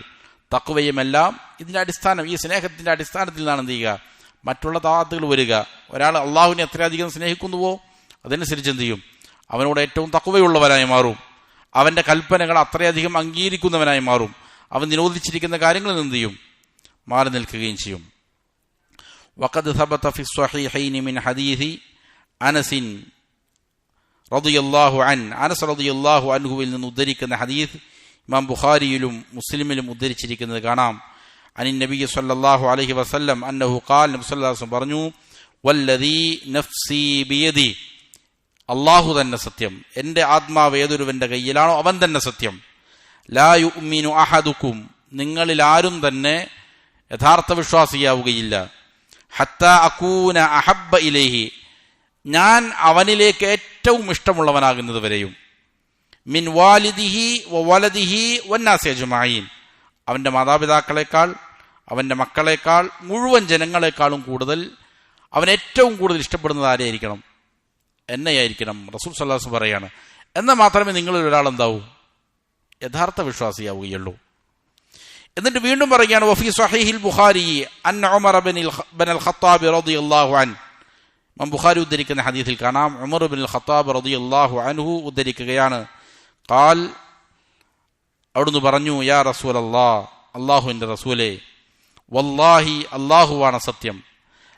തഖ്വയുമെല്ലാം ഇതിന്റെ അടിസ്ഥാനം, ഈ സ്നേഹത്തിന്റെ അടിസ്ഥാനത്തിൽ നിന്നാണ് എന്ത് ചെയ്യുക? മറ്റുള്ള ത്വാഅത്തുകൾ വരിക. ഒരാൾ അള്ളാഹുവിനെ എത്രയധികം സ്നേഹിക്കുന്നുവോ അതനുസരിച്ച് എന്ത് ചെയ്യും? അവനോട് ഏറ്റവും തഖ്വയുള്ളവനായി മാറും. അവന്റെ കൽപ്പനകൾ അത്രയധികം അംഗീകരിക്കുന്നവനായി മാറും. അവൻ നിരോധിച്ചിരിക്കുന്ന കാര്യങ്ങളിൽ എന്ത് ചെയ്യും? മാറി നിൽക്കുകയും ചെയ്യും. വഖദ് സബത ഫി സ്വഹീഹൈനി മിൻ ഹദീസി അനസ് റളിയല്ലാഹു അൻഹു, അനസ് റളിയല്ലാഹു അൻഹുവിൽ നിന്ന് ഉദ്ധരിക്കുന്ന ഹദീസ് ഇമാം ബുഖാരിയിലും മുസ്ലിമിലും ഉദ്ധരിച്ചിരിക്കുന്നത് കാണാം. അനിൻ നബി സല്ലല്ലാഹു അലൈഹി വസല്ലം അന്നഹു ഖാൽ, നബി സല്ലല്ലാഹു അലൈഹി വസല്ലം പറഞ്ഞു, വല്ലദീ നഫ്സി ബിയദി, അള്ളാഹു തന്നെ സത്യം, എൻ്റെ ആത്മാവ് ഏതൊരുവന്റെ കയ്യിലാണോ അവൻ തന്നെ സത്യം. ലാ യുഅ്മിനു അഹദുക്കും, നിങ്ങളിൽ ആരും തന്നെ യഥാർത്ഥ വിശ്വാസിയാവുകയില്ല. ഹത്താ അകൂന അഹബ്ബ ഇലൈഹി, ഞാൻ അവനിലേക്ക് ഏറ്റവും ഇഷ്ടമുള്ളവനാകുന്നത് വരെയും. മിൻ വാലിദിഹി വവലദിഹി വന്നാസി അജ്മഈൻ, അവൻ്റെ മാതാപിതാക്കളെക്കാൾ, അവൻ്റെ മക്കളെക്കാൾ, മുഴുവൻ ജനങ്ങളെക്കാളും കൂടുതൽ അവൻ ഏറ്റവും കൂടുതൽ ഇഷ്ടപ്പെടുന്നത് ആരെയായിരിക്കണം? എന്നെയായിരിക്കണം. റസൂൽ സല്ലല്ലാഹു അലൈഹി വസല്ലം പറയാണ്. എന്നാൽ മാത്രമേ നിങ്ങളിൽ ഒരാൾ എന്താവൂ? യഥാർത്ഥ വിശ്വാസിയാവുകയുള്ളൂ. എന്നിട്ട് വീണ്ടും പറയുകയാണ്, വഫീ സ്വഹീഹിൽ ബുഖാരി അൻ ഉമർ ബിനുൽ ഖത്താബ് റളിയല്ലാഹു അൻഹു, ഇമാം ബുഖാരി ഉദ്ധരിക്കുന്ന ഹദീസിൽ കാണാം, ഉമർ ബിനുൽ ഖത്താബ് റളിയല്ലാഹു അൻഹു ഉദ്ധരിക്കുകയാണ്. ഖാൽ, അവിടുന്ന് പറഞ്ഞു, യാ റസൂലല്ലാഹ്, അല്ലാഹുവിൻ്റെ റസൂലേ, വല്ലാഹി, അല്ലാഹുവാണ് സത്യം,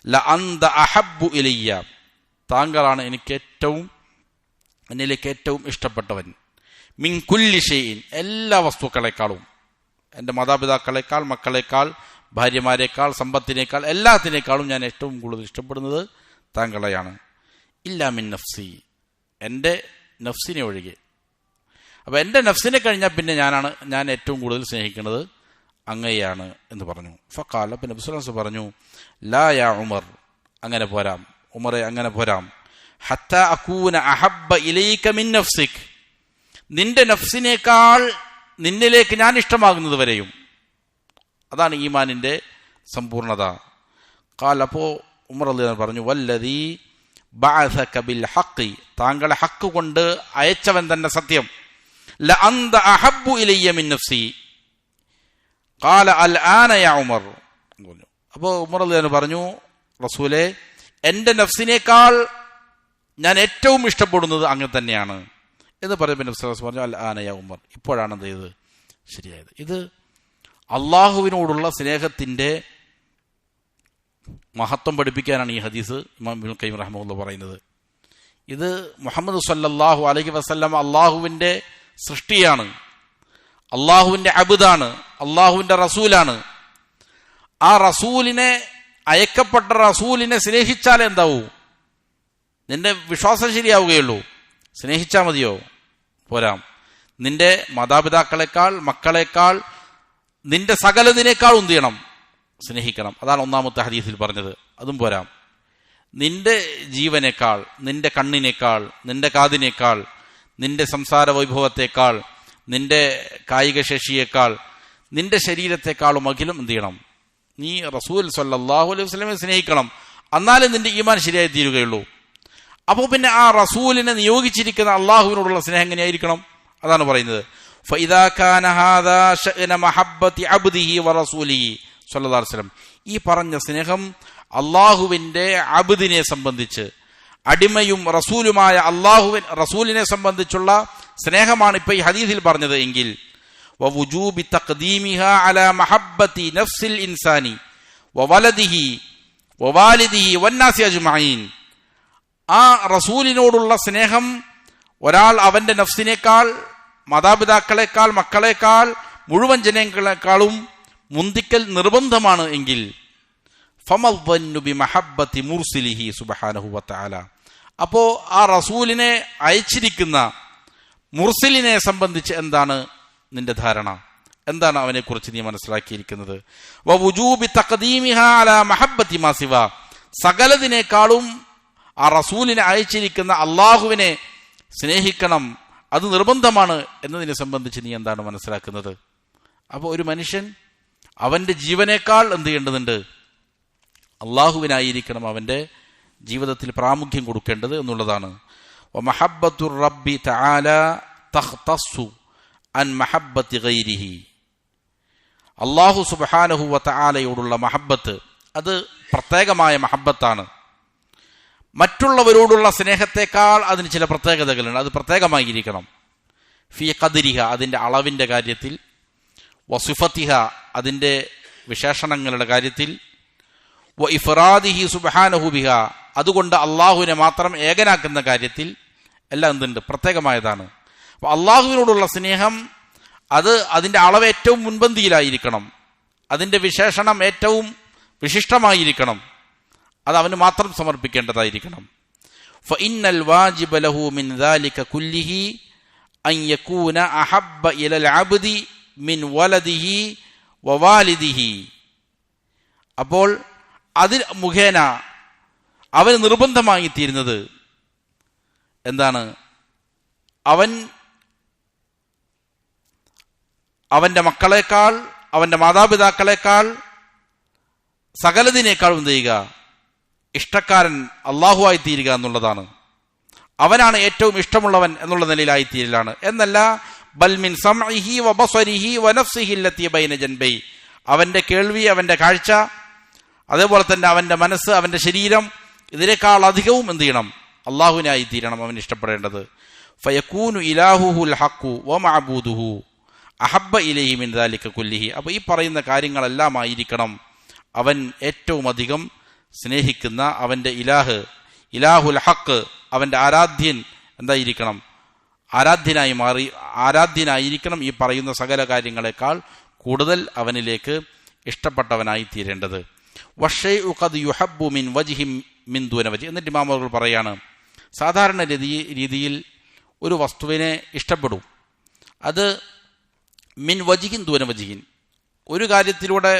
ല അന്ത അഹബ്ബു ഇലയ്യ, താങ്കളാണ് എന്നിലേക്ക് ഏറ്റവും ഇഷ്ടപ്പെട്ടവൻ. മിൻ കുല്ലി ഷൈഇൻ, എല്ലാ വസ്തുക്കളെക്കാളും, എൻ്റെ മാതാപിതാക്കളെക്കാൾ, മക്കളെക്കാൾ, ഭാര്യമാരെക്കാൾ, സമ്പത്തിനേക്കാൾ, എല്ലാത്തിനേക്കാളും ഞാൻ ഏറ്റവും കൂടുതൽ ഇഷ്ടപ്പെടുന്നത് താങ്കളെയാണ്. ഇല്ലാ മിൻ നഫ്സി, എൻ്റെ നഫ്സിനെ ഒഴികെ. അപ്പോൾ എൻ്റെ നഫ്സിനെ കഴിഞ്ഞാൽ പിന്നെ ഞാൻ ഏറ്റവും കൂടുതൽ സ്നേഹിക്കുന്നത് അങ്ങയെയാണ് എന്ന് പറഞ്ഞു. ഫഖാല, പിന്നെ നബി സല്ലല്ലാഹു അലൈഹി വസല്ലം പറഞ്ഞു, ലാ യാ ഉമർ, അങ്ങനെ പോരാം ഉമറെ, അങ്ങനെ പോരാം. ഹത്താ അകൂന അഹബ്ബ ഇലൈക മിൻ നഫ്സിക്, നിന്റെ നഫ്സിനേക്കാൾ നിന്നിലേക്ക് ഞാൻ ഇഷ്ടമാകുന്നത് വരെയും. അതാണ് ഈമാനിന്റെ സമ്പൂർണത. ഖാൽ, അപ്പോൾ ഉമർ റളിയല്ലാഹു അൻഹു പറഞ്ഞു, വല്ലദീ ബഅസക ബിൽ ഹഖ്, താങ്കളെ ഹക്ക് കൊണ്ട് അയച്ചവൻ തന്നെ സത്യം. ല അന്ത അഹബ്ബു ഇലയ്യ മിൻ നഫ്സി. ഖാല അൽ ആന യാ ഉമർ. അപ്പോൾ ഉമർ റളിയല്ലാഹു അൻഹു പറഞ്ഞു, റസൂലേ, എൻ്റെ നഫ്സിനേക്കാൾ ഞാൻ ഏറ്റവും ഇഷ്ടപ്പെടുന്നത് അങ്ങനെ തന്നെയാണ് എന്ന് പറയുമ്പോൾ നബി സല്ലല്ലാഹു അലൈഹി വസല്ലം പറഞ്ഞു, അൽ ആന യാ ഉമർ, ഇപ്പോഴാണ് എന്ത് ചെയ്തത്? ശരിയായത്. ഇത് അള്ളാഹുവിനോടുള്ള സ്നേഹത്തിൻ്റെ മഹത്വം പഠിപ്പിക്കാനാണ് ഈ ഹദീസ് ഇമാം ഇബ്നുൽ ഖയ്യിം റഹിമഹുല്ലാഹ് പറയുന്നത്. ഇത് മുഹമ്മദ് സല്ലല്ലാഹു അലൈഹി വസല്ലം അള്ളാഹുവിൻ്റെ സൃഷ്ടിയാണ്, അള്ളാഹുവിൻ്റെ അബ്ദാണ്, അള്ളാഹുവിൻ്റെ റസൂലാണ്. ആ റസൂലിനെ, അയക്കപ്പെട്ട റസൂലിനെ സ്നേഹിച്ചാൽ എന്താവൂ? നിന്റെ വിശ്വാസം ശരിയാവുകയുള്ളൂ. സ്നേഹിച്ചാൽ മതിയോ? പോരാം. നിന്റെ മാതാപിതാക്കളെക്കാൾ, മക്കളെക്കാൾ, നിന്റെ സകലതിനേക്കാൾ എന്ത് ചെയ്യണം? സ്നേഹിക്കണം. അതാണ് ഒന്നാമത്തെ ഹദീസിൽ പറഞ്ഞത്. അതും പോരാം. നിന്റെ ജീവനേക്കാൾ, നിന്റെ കണ്ണിനേക്കാൾ, നിന്റെ കാതിനേക്കാൾ, നിന്റെ സംസാര വൈഭവത്തെക്കാൾ, നിന്റെ കായിക ശേഷിയേക്കാൾ, നിന്റെ ശരീരത്തെക്കാളും അഖിലും എന്ത് ചെയ്യണം? നീ റസൂൽ സല്ലല്ലാഹു അലൈഹി വസല്ലമയെ സ്നേഹിക്കണം. എന്നാലേ നിന്റെ ഈമാൻ ശരിയായി തീരുകയുള്ളൂ. അപ്പോൾ പിന്നെ ആ റസൂലിനെ നിയോഗിച്ചിരിക്കുന്ന അള്ളാഹുവിനോടുള്ള സ്നേഹം എങ്ങനെയായിരിക്കണം? അതാണ് പറയുന്നത്. ഫഇദാ കാന ഹാദാ ശഅന മഹബ്ബതി അബ്ദിഹി വറസൂലിഹി സ്വല്ലല്ലാഹു അലൈഹി വസല്ലം, ഈ പറഞ്ഞ സ്നേഹം അള്ളാഹുവിൻ്റെ അബ്ദിനെ സംബന്ധിച്ച്, അടിമയും റസൂലുമായ റസൂലിനെ സംബന്ധിച്ചുള്ള സ്നേഹമാണ് ഇപ്പൊ ഈ ഹദീസിൽ പറഞ്ഞത് എങ്കിൽ, വവുജൂബി തഖ്ദീമിഹാ അലാ മഹബ്ബതി നഫ്സിൽ ഇൻസാനി വവലദിഹി വവാലിദിഹി വന്നാസി അജ്മഈൻ, ആ റസൂലിനോടുള്ള സ്നേഹം ഒരാൾ അവന്റെ നഫ്സിനേക്കാൾ, മാതാപിതാക്കളെക്കാൾ, മക്കളെക്കാൾ, മുഴുവൻ ജനങ്ങളെക്കാളും മുന്തിക്കൽ നിർബന്ധമാണ് എങ്കിൽ ഫമദ്ദന്നു ബിമഹബ്ബത്തി മുർസിലിഹി സുബ്ഹാനഹു വതആല, അപ്പോ ആ റസൂലിനെ അയച്ചിരിക്കുന്ന മുർസിലിനെ സംബന്ധിച്ച് എന്താണ് നിന്റെ ധാരണ? എന്താണ് അവനെ കുറിച്ച് നീ മനസ്സിലാക്കിയിരിക്കുന്നത്? വവുജൂബി തഖദീമിഹാ അലാ മഹബ്ബത്തി മാ സിവ, സകലതിനേക്കാളും ആ റസൂലിനെ അയച്ചിരിക്കുന്ന അള്ളാഹുവിനെ സ്നേഹിക്കണം, അത് നിർബന്ധമാണ് എന്നതിനെ സംബന്ധിച്ച് നീ എന്താണ് മനസ്സിലാക്കുന്നത്? അപ്പോൾ ഒരു മനുഷ്യൻ അവന്റെ ജീവനേക്കാൾ എന്ത് ചെയ്യേണ്ടതുണ്ട്? അള്ളാഹുവിനായിരിക്കണം അവന്റെ ജീവിതത്തിൽ പ്രാമുഖ്യം കൊടുക്കേണ്ടത് എന്നുള്ളതാണ്. വമഹബ്ബത്തുർ റബ്ബി തആല തഖ്തസ്സു അൻ മഹബ്ബത്തി ഗൈരിഹി, അല്ലാഹു സുബ്ഹാനഹു വതആലയോടുള്ള മഹബ്ബത്ത് അത് പ്രത്യേകമായ മഹബ്ബത്താണ്. മറ്റുള്ളവരോടുള്ള സ്നേഹത്തെക്കാൾ അതിന് ചില പ്രത്യേകതകളുണ്ട്, അത് പ്രത്യേകമായിരിക്കണം. ഫീ ഖദ്രിഹ, അതിൻ്റെ അളവിൻ്റെ കാര്യത്തിൽ, വസിഫത്തിഹ, അതിൻ്റെ വിശേഷണങ്ങളുടെ കാര്യത്തിൽ, വ ഇഫ്റാദിഹി സുബ്ഹാനഹു ബിഹ, അതുകൊണ്ട് അള്ളാഹുവിനെ മാത്രം ഏകനാക്കുന്ന കാര്യത്തിൽ എല്ലാം എന്തുണ്ട്? പ്രത്യേകമായതാണ്. അപ്പോൾ അള്ളാഹുവിനോടുള്ള സ്നേഹം അത് അതിൻ്റെ അളവ് ഏറ്റവും മുൻപന്തിയിലായിരിക്കണം, അതിൻ്റെ വിശേഷണം ഏറ്റവും വിശിഷ്ടമായിരിക്കണം, അത് അവന് മാത്രം സമർപ്പിക്കേണ്ടതായിരിക്കണം. ഫഇന്നൽ വാജിബ ലഹു മിൻ ദാലിക കുല്ലിഹി അൻ യകൂന അഹബ്ബ ഇലൽ അബ്ദി മിൻ വലദിഹി വവാലിദിഹി, അപ്പോൾ അതിൽ മുഖേന അവന് നിർബന്ധമായി തീരുന്നത് എന്താണ്? അവന്റെ മക്കളെക്കാൾ, അവന്റെ മാതാപിതാക്കളെക്കാൾ, സകലതിനേക്കാളും എന്ത് ചെയ്യുക? ഇഷ്ടക്കാരൻ അള്ളാഹുവായി തീരുക എന്നുള്ളതാണ്. അവനാണ് ഏറ്റവും ഇഷ്ടമുള്ളവൻ എന്നുള്ള നിലയിലായിത്തീരലാണ് എന്നല്ല. ബൽ മിൻ സമഇഹി വബസരിഹി വനഫ്സിഹി അല്ലതി ബൈന ജൻബൈ, അവന്റെ കേൾവി, അവന്റെ കാഴ്ച, അതേപോലെ തന്നെ അവന്റെ മനസ്സ്, അവന്റെ ശരീരം, ഇതിനേക്കാൾ അധികവും എന്ത് ചെയ്യണം? അള്ളാഹുവിനായി തീരണം അവൻ ഇഷ്ടപ്പെടേണ്ടത്. ഫയകൂനു ഇലാഹുഹുൽ ഹഖു വമഅബൂദുഹു അഹബ്ബ ഇലൈഹി മിൻ ദാലിക കുല്ലിഹി, അപ്പോൾ ഈ പറയുന്ന കാര്യങ്ങളെല്ലാം ആയിരിക്കണം അവൻ ഏറ്റവും അധികം സ്നേഹിക്കുന്ന അവന്റെ ഇലാഹുൽ ഹഖ്, അവന്റെ ആരാധ്യൻ എന്തായിരിക്കണം? ആരാധ്യനായിരിക്കണം ഈ പറയുന്ന സകല കാര്യങ്ങളെക്കാൾ കൂടുതൽ അവനിലേക്ക് ഇഷ്ടപ്പെട്ടവനായി തീരേണ്ടത്. വശൈഉ ഖദ് യുഹബ്ബു മിൻ വജ്ഹിൻ മിൻ ദൂന വജ്ഹ്, എന്നിട്ട് ഇമാമുകൾ പറയാണ്, സാധാരണ രീതിയിൽ ഒരു വസ്തുവിനെ ഇഷ്ടപ്പെടും, അത് മിൻ വജ്ഹിൻ ദൂന വജ്ഹിൻ, ഒരു കാര്യത്തിലൂടെ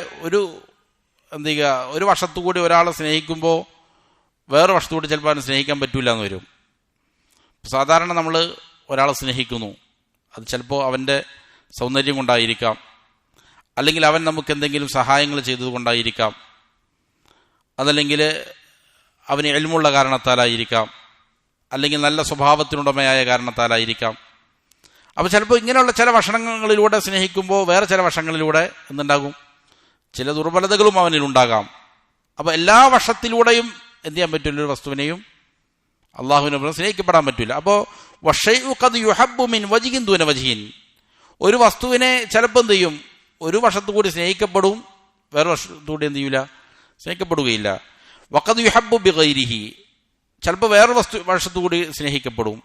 ഒരു വശത്തുകൂടി ഒരാളെ സ്നേഹിക്കുമ്പോൾ വേറെ വശത്തുകൂടി ചിലപ്പോൾ അവനെ സ്നേഹിക്കാൻ പറ്റൂല എന്ന് വരും. സാധാരണ നമ്മൾ ഒരാളെ സ്നേഹിക്കുന്നു, അത് ചിലപ്പോൾ അവൻ്റെ സൗന്ദര്യം കൊണ്ടായിരിക്കാം, അല്ലെങ്കിൽ അവൻ നമുക്ക് എന്തെങ്കിലും സഹായങ്ങൾ ചെയ്തതുകൊണ്ടായിരിക്കാം, അതല്ലെങ്കിൽ അവന് ഇൽമുള്ള കാരണത്താലായിരിക്കാം, അല്ലെങ്കിൽ നല്ല സ്വഭാവത്തിനുടമയായ കാരണത്താലായിരിക്കാം. അപ്പോൾ ചിലപ്പോൾ ഇങ്ങനെയുള്ള ചില വശങ്ങളിലൂടെ സ്നേഹിക്കുമ്പോൾ വേറെ ചില വശങ്ങളിലൂടെ എന്തുണ്ടാകും? ചില ദുർബലതകളും അവനിലുണ്ടാകാം. അപ്പോൾ എല്ലാ വശത്തിലൂടെയും എന്ത് ചെയ്യാൻ പറ്റില്ല? ഒരു വസ്തുവിനെയും അള്ളാഹുവിനെ സ്നേഹിക്കപ്പെടാൻ പറ്റില്ല. അപ്പോൾ വശൈഉ ഖദ് യുഹബ്ബു മിൻ വജ്ഹിൻ ദൂന വജ്ഹിൻ, ഒരു വസ്തുവിനെ ചിലപ്പോൾ എന്ത് ചെയ്യും? ഒരു വശത്തുകൂടി സ്നേഹിക്കപ്പെടും, വേറെ വശത്തുകൂടി എന്ത് ചെയ്യൂല? സ്നേഹിക്കപ്പെടുകയില്ല. വഖദ് യുഹബ്ബു ബിഗൈരിഹി, ചിലപ്പോൾ വേറെ വശത്തുകൂടി സ്നേഹിക്കപ്പെടും.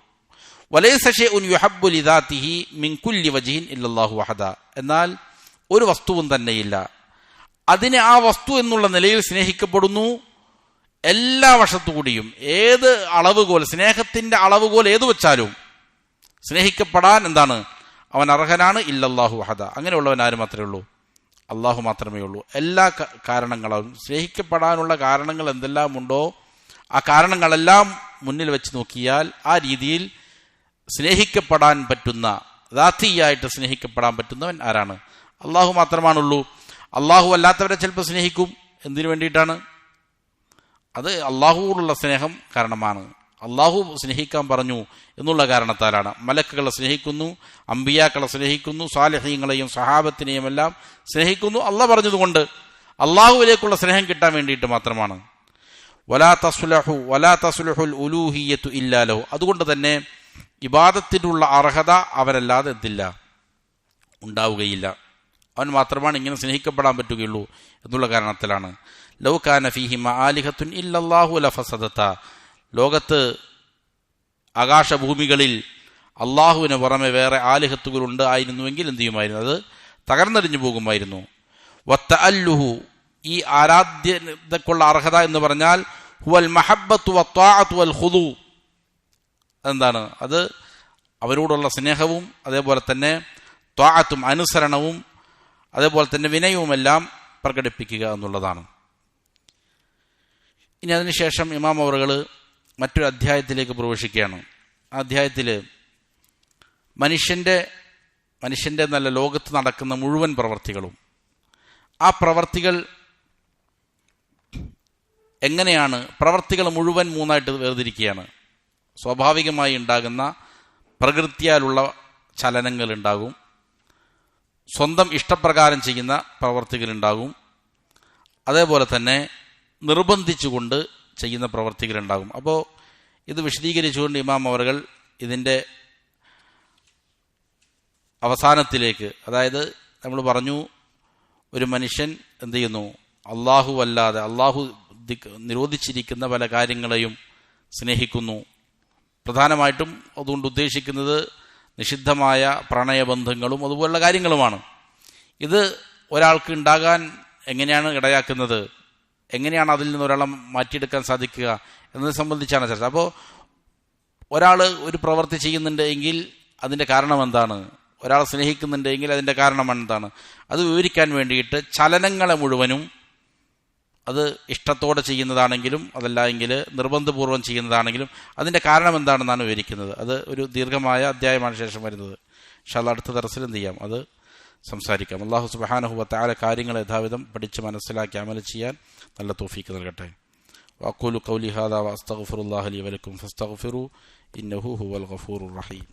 വലൈസ ശൈഉൻ യുഹബ്ബു ലിദാതിഹി മിൻ കുല്ലി വജ്ഹിൻ ഇല്ലല്ലാഹു വഹദ, എന്നാൽ ഒരു വസ്തുവും തന്നെയില്ല അതിനെ ആ വസ്തു എന്നുള്ള നിലയിൽ സ്നേഹിക്കപ്പെടുന്നു എല്ലാ വശത്തുകൂടിയും. ഏത് അളവുകോൽ, സ്നേഹത്തിന്റെ അളവുകോൽ ഏത് വെച്ചാലും സ്നേഹിക്കപ്പെടാൻ എന്താണ്? അവൻ അർഹനാണ്. ഇല്ലല്ലാഹു വഹദ, അങ്ങനെയുള്ളവൻ ആര് മാത്രമേ ഉള്ളൂ? അള്ളാഹു മാത്രമേ ഉള്ളൂ. എല്ലാ കാരണങ്ങളും, സ്നേഹിക്കപ്പെടാനുള്ള കാരണങ്ങൾ എന്തെല്ലാം ഉണ്ടോ ആ കാരണങ്ങളെല്ലാം മുന്നിൽ വെച്ച് നോക്കിയാൽ ആ രീതിയിൽ സ്നേഹിക്കപ്പെടാൻ പറ്റുന്ന, ദാത്തിയായിട്ട് സ്നേഹിക്കപ്പെടാൻ പറ്റുന്നവൻ ആരാണ്? അള്ളാഹു മാത്രമാണുള്ളൂ. അള്ളാഹു അല്ലാത്തവരെ ചിലപ്പോൾ സ്നേഹിക്കും. എന്തിനു വേണ്ടിയിട്ടാണ്? അത് അള്ളാഹുവോടുള്ള സ്നേഹം കാരണമാണ്. അള്ളാഹു സ്നേഹിക്കാൻ പറഞ്ഞു എന്നുള്ള കാരണത്താലാണ്. മലക്കുകളെ സ്നേഹിക്കുന്നു, അമ്പിയാക്കളെ സ്നേഹിക്കുന്നു, സാലിഹീങ്ങളെയും സഹാബത്തിനെയും എല്ലാം സ്നേഹിക്കുന്നു. അള്ളാഹ് പറഞ്ഞതുകൊണ്ട് അള്ളാഹുവിലേക്കുള്ള സ്നേഹം കിട്ടാൻ വേണ്ടിയിട്ട് മാത്രമാണ്. വലാ തസ്ലുഹുൽ ഉലൂഹിയ്യത്തു ഇല്ലാ ലഹു, അതുകൊണ്ട് തന്നെ ഇബാദത്തിനുള്ള അർഹത അവരല്ലാതെ എന്തില്ല? ഉണ്ടാവുകയില്ല. അവൻ മാത്രമാണ് ഇങ്ങനെ സ്നേഹിക്കപ്പെടാൻ പറ്റുകയുള്ളൂ എന്നുള്ള കാരണത്തിലാണ്. ലൗ കാന ഫീഹിമ ആലിഹത്തുൻ ഇല്ലല്ലാഹു ലഫസദത ലോകത്ത് ആകാശഭൂമികളിൽ അള്ളാഹുവിന് പുറമെ വേറെ ആലിഹത്തുകളുണ്ട് ആയിരുന്നുവെങ്കിൽ എന്ത് ചെയ്യുമായിരുന്നു? അത് തകർന്നടിഞ്ഞു പോകുമായിരുന്നു. വത്തഅല്ലുഹു, ഈ ആരാധ്യതക്കുള്ള അർഹത എന്ന് പറഞ്ഞാൽ ഹുവൽ മഹബ്ബത്തു വത്വാഅത്തു വൽ ഖുദൂ. അതെന്താണ്? അത് അവരോടുള്ള സ്നേഹവും അതേപോലെ തന്നെ ത്വാഅത്തും അനുസരണവും അതേപോലെ തന്നെ വിനയവുമെല്ലാം പ്രകടിപ്പിക്കുക എന്നുള്ളതാണ്. ഇനി അതിനുശേഷം ഇമാം അവറുകൾ മറ്റൊരു അധ്യായത്തിലേക്ക് പ്രവേശിക്കുകയാണ്. ആ അധ്യായത്തിൽ മനുഷ്യൻ്റെ നല്ല ലോകത്ത് നടക്കുന്ന മുഴുവൻ പ്രവർത്തികളും, ആ പ്രവർത്തികൾ എങ്ങനെയാണ്, പ്രവർത്തികൾ മുഴുവൻ മൂന്നായിട്ട് വേർതിരിക്കുകയാണ്. സ്വാഭാവികമായി ഉണ്ടാകുന്ന പ്രകൃതിയാലുള്ള ചലനങ്ങൾ ഉണ്ടാകും, സ്വന്തം ഇഷ്ടപ്രകാരം ചെയ്യുന്ന പ്രവർത്തികളുണ്ടാകും, അതേപോലെ തന്നെ നിർബന്ധിച്ചുകൊണ്ട് ചെയ്യുന്ന പ്രവർത്തികളുണ്ടാകും. അപ്പോൾ ഇത് വിശദീകരിച്ചുകൊണ്ട് ഇമാം അവറുകൾ ഇതിൻ്റെ അവസാനത്തിലേക്ക്, അതായത് നമ്മൾ പറഞ്ഞു ഒരു മനുഷ്യൻ എന്ത് ചെയ്യുന്നു, അള്ളാഹു അല്ലാതെ അള്ളാഹു നിരോധിച്ചിരിക്കുന്ന പല കാര്യങ്ങളെയും സ്നേഹിക്കുന്നു. പ്രധാനമായിട്ടും അതുകൊണ്ട് ഉദ്ദേശിക്കുന്നത് നിഷിദ്ധമായ പ്രണയബന്ധങ്ങളും അതുപോലുള്ള കാര്യങ്ങളുമാണ്. ഇത് ഒരാൾക്ക് ഉണ്ടാകാൻ എങ്ങനെയാണ് ഇടയാക്കുന്നത്, എങ്ങനെയാണ് അതിൽ നിന്ന് ഒരാളെ മാറ്റിയെടുക്കാൻ സാധിക്കുക എന്നതിനെ സംബന്ധിച്ചാണ് ചർച്ച. അപ്പോൾ ഒരാൾ ഒരു പ്രവൃത്തി ചെയ്യുന്നുണ്ട് എങ്കിൽ അതിൻ്റെ കാരണം എന്താണ്, ഒരാൾ സ്നേഹിക്കുന്നുണ്ട് എങ്കിൽ അതിൻ്റെ കാരണം എന്താണ്, അത് വിവരിക്കാൻ വേണ്ടിയിട്ട് ചലനങ്ങളെ മുഴുവനും, അത് ഇഷ്ടത്തോടെ ചെയ്യുന്നതാണെങ്കിലും അതല്ല എങ്കിൽ നിർബന്ധപൂർവ്വം ചെയ്യുന്നതാണെങ്കിലും അതിൻ്റെ കാരണം എന്താണെന്നാണ് വിവരിക്കുന്നത്. അത് ഒരു ദീർഘമായ അധ്യായമാണ് ശേഷം വരുന്നത്. ഇൻഷാ അല്ലാഹ് അടുത്ത ദർസിൽ എന്ത് ചെയ്യാം, അത് സംസാരിക്കാം. അല്ലാഹു സുബ്ഹാനഹു വ തആല കാര്യങ്ങൾ യഥാവിധം പഠിച്ച് മനസ്സിലാക്കി അമൽ ചെയ്യാൻ നല്ല തൗഫീഖ് നൽകട്ടെ. വഅഖൂലു ഖൗലി ഹാദാ വഅസ്തഗ്ഫിറുല്ലാഹ ലി വലക്കും ഫസ്തഗ്ഫിറൂ ഇന്നഹു ഹുവൽ ഗഫൂറുർ റഹീം.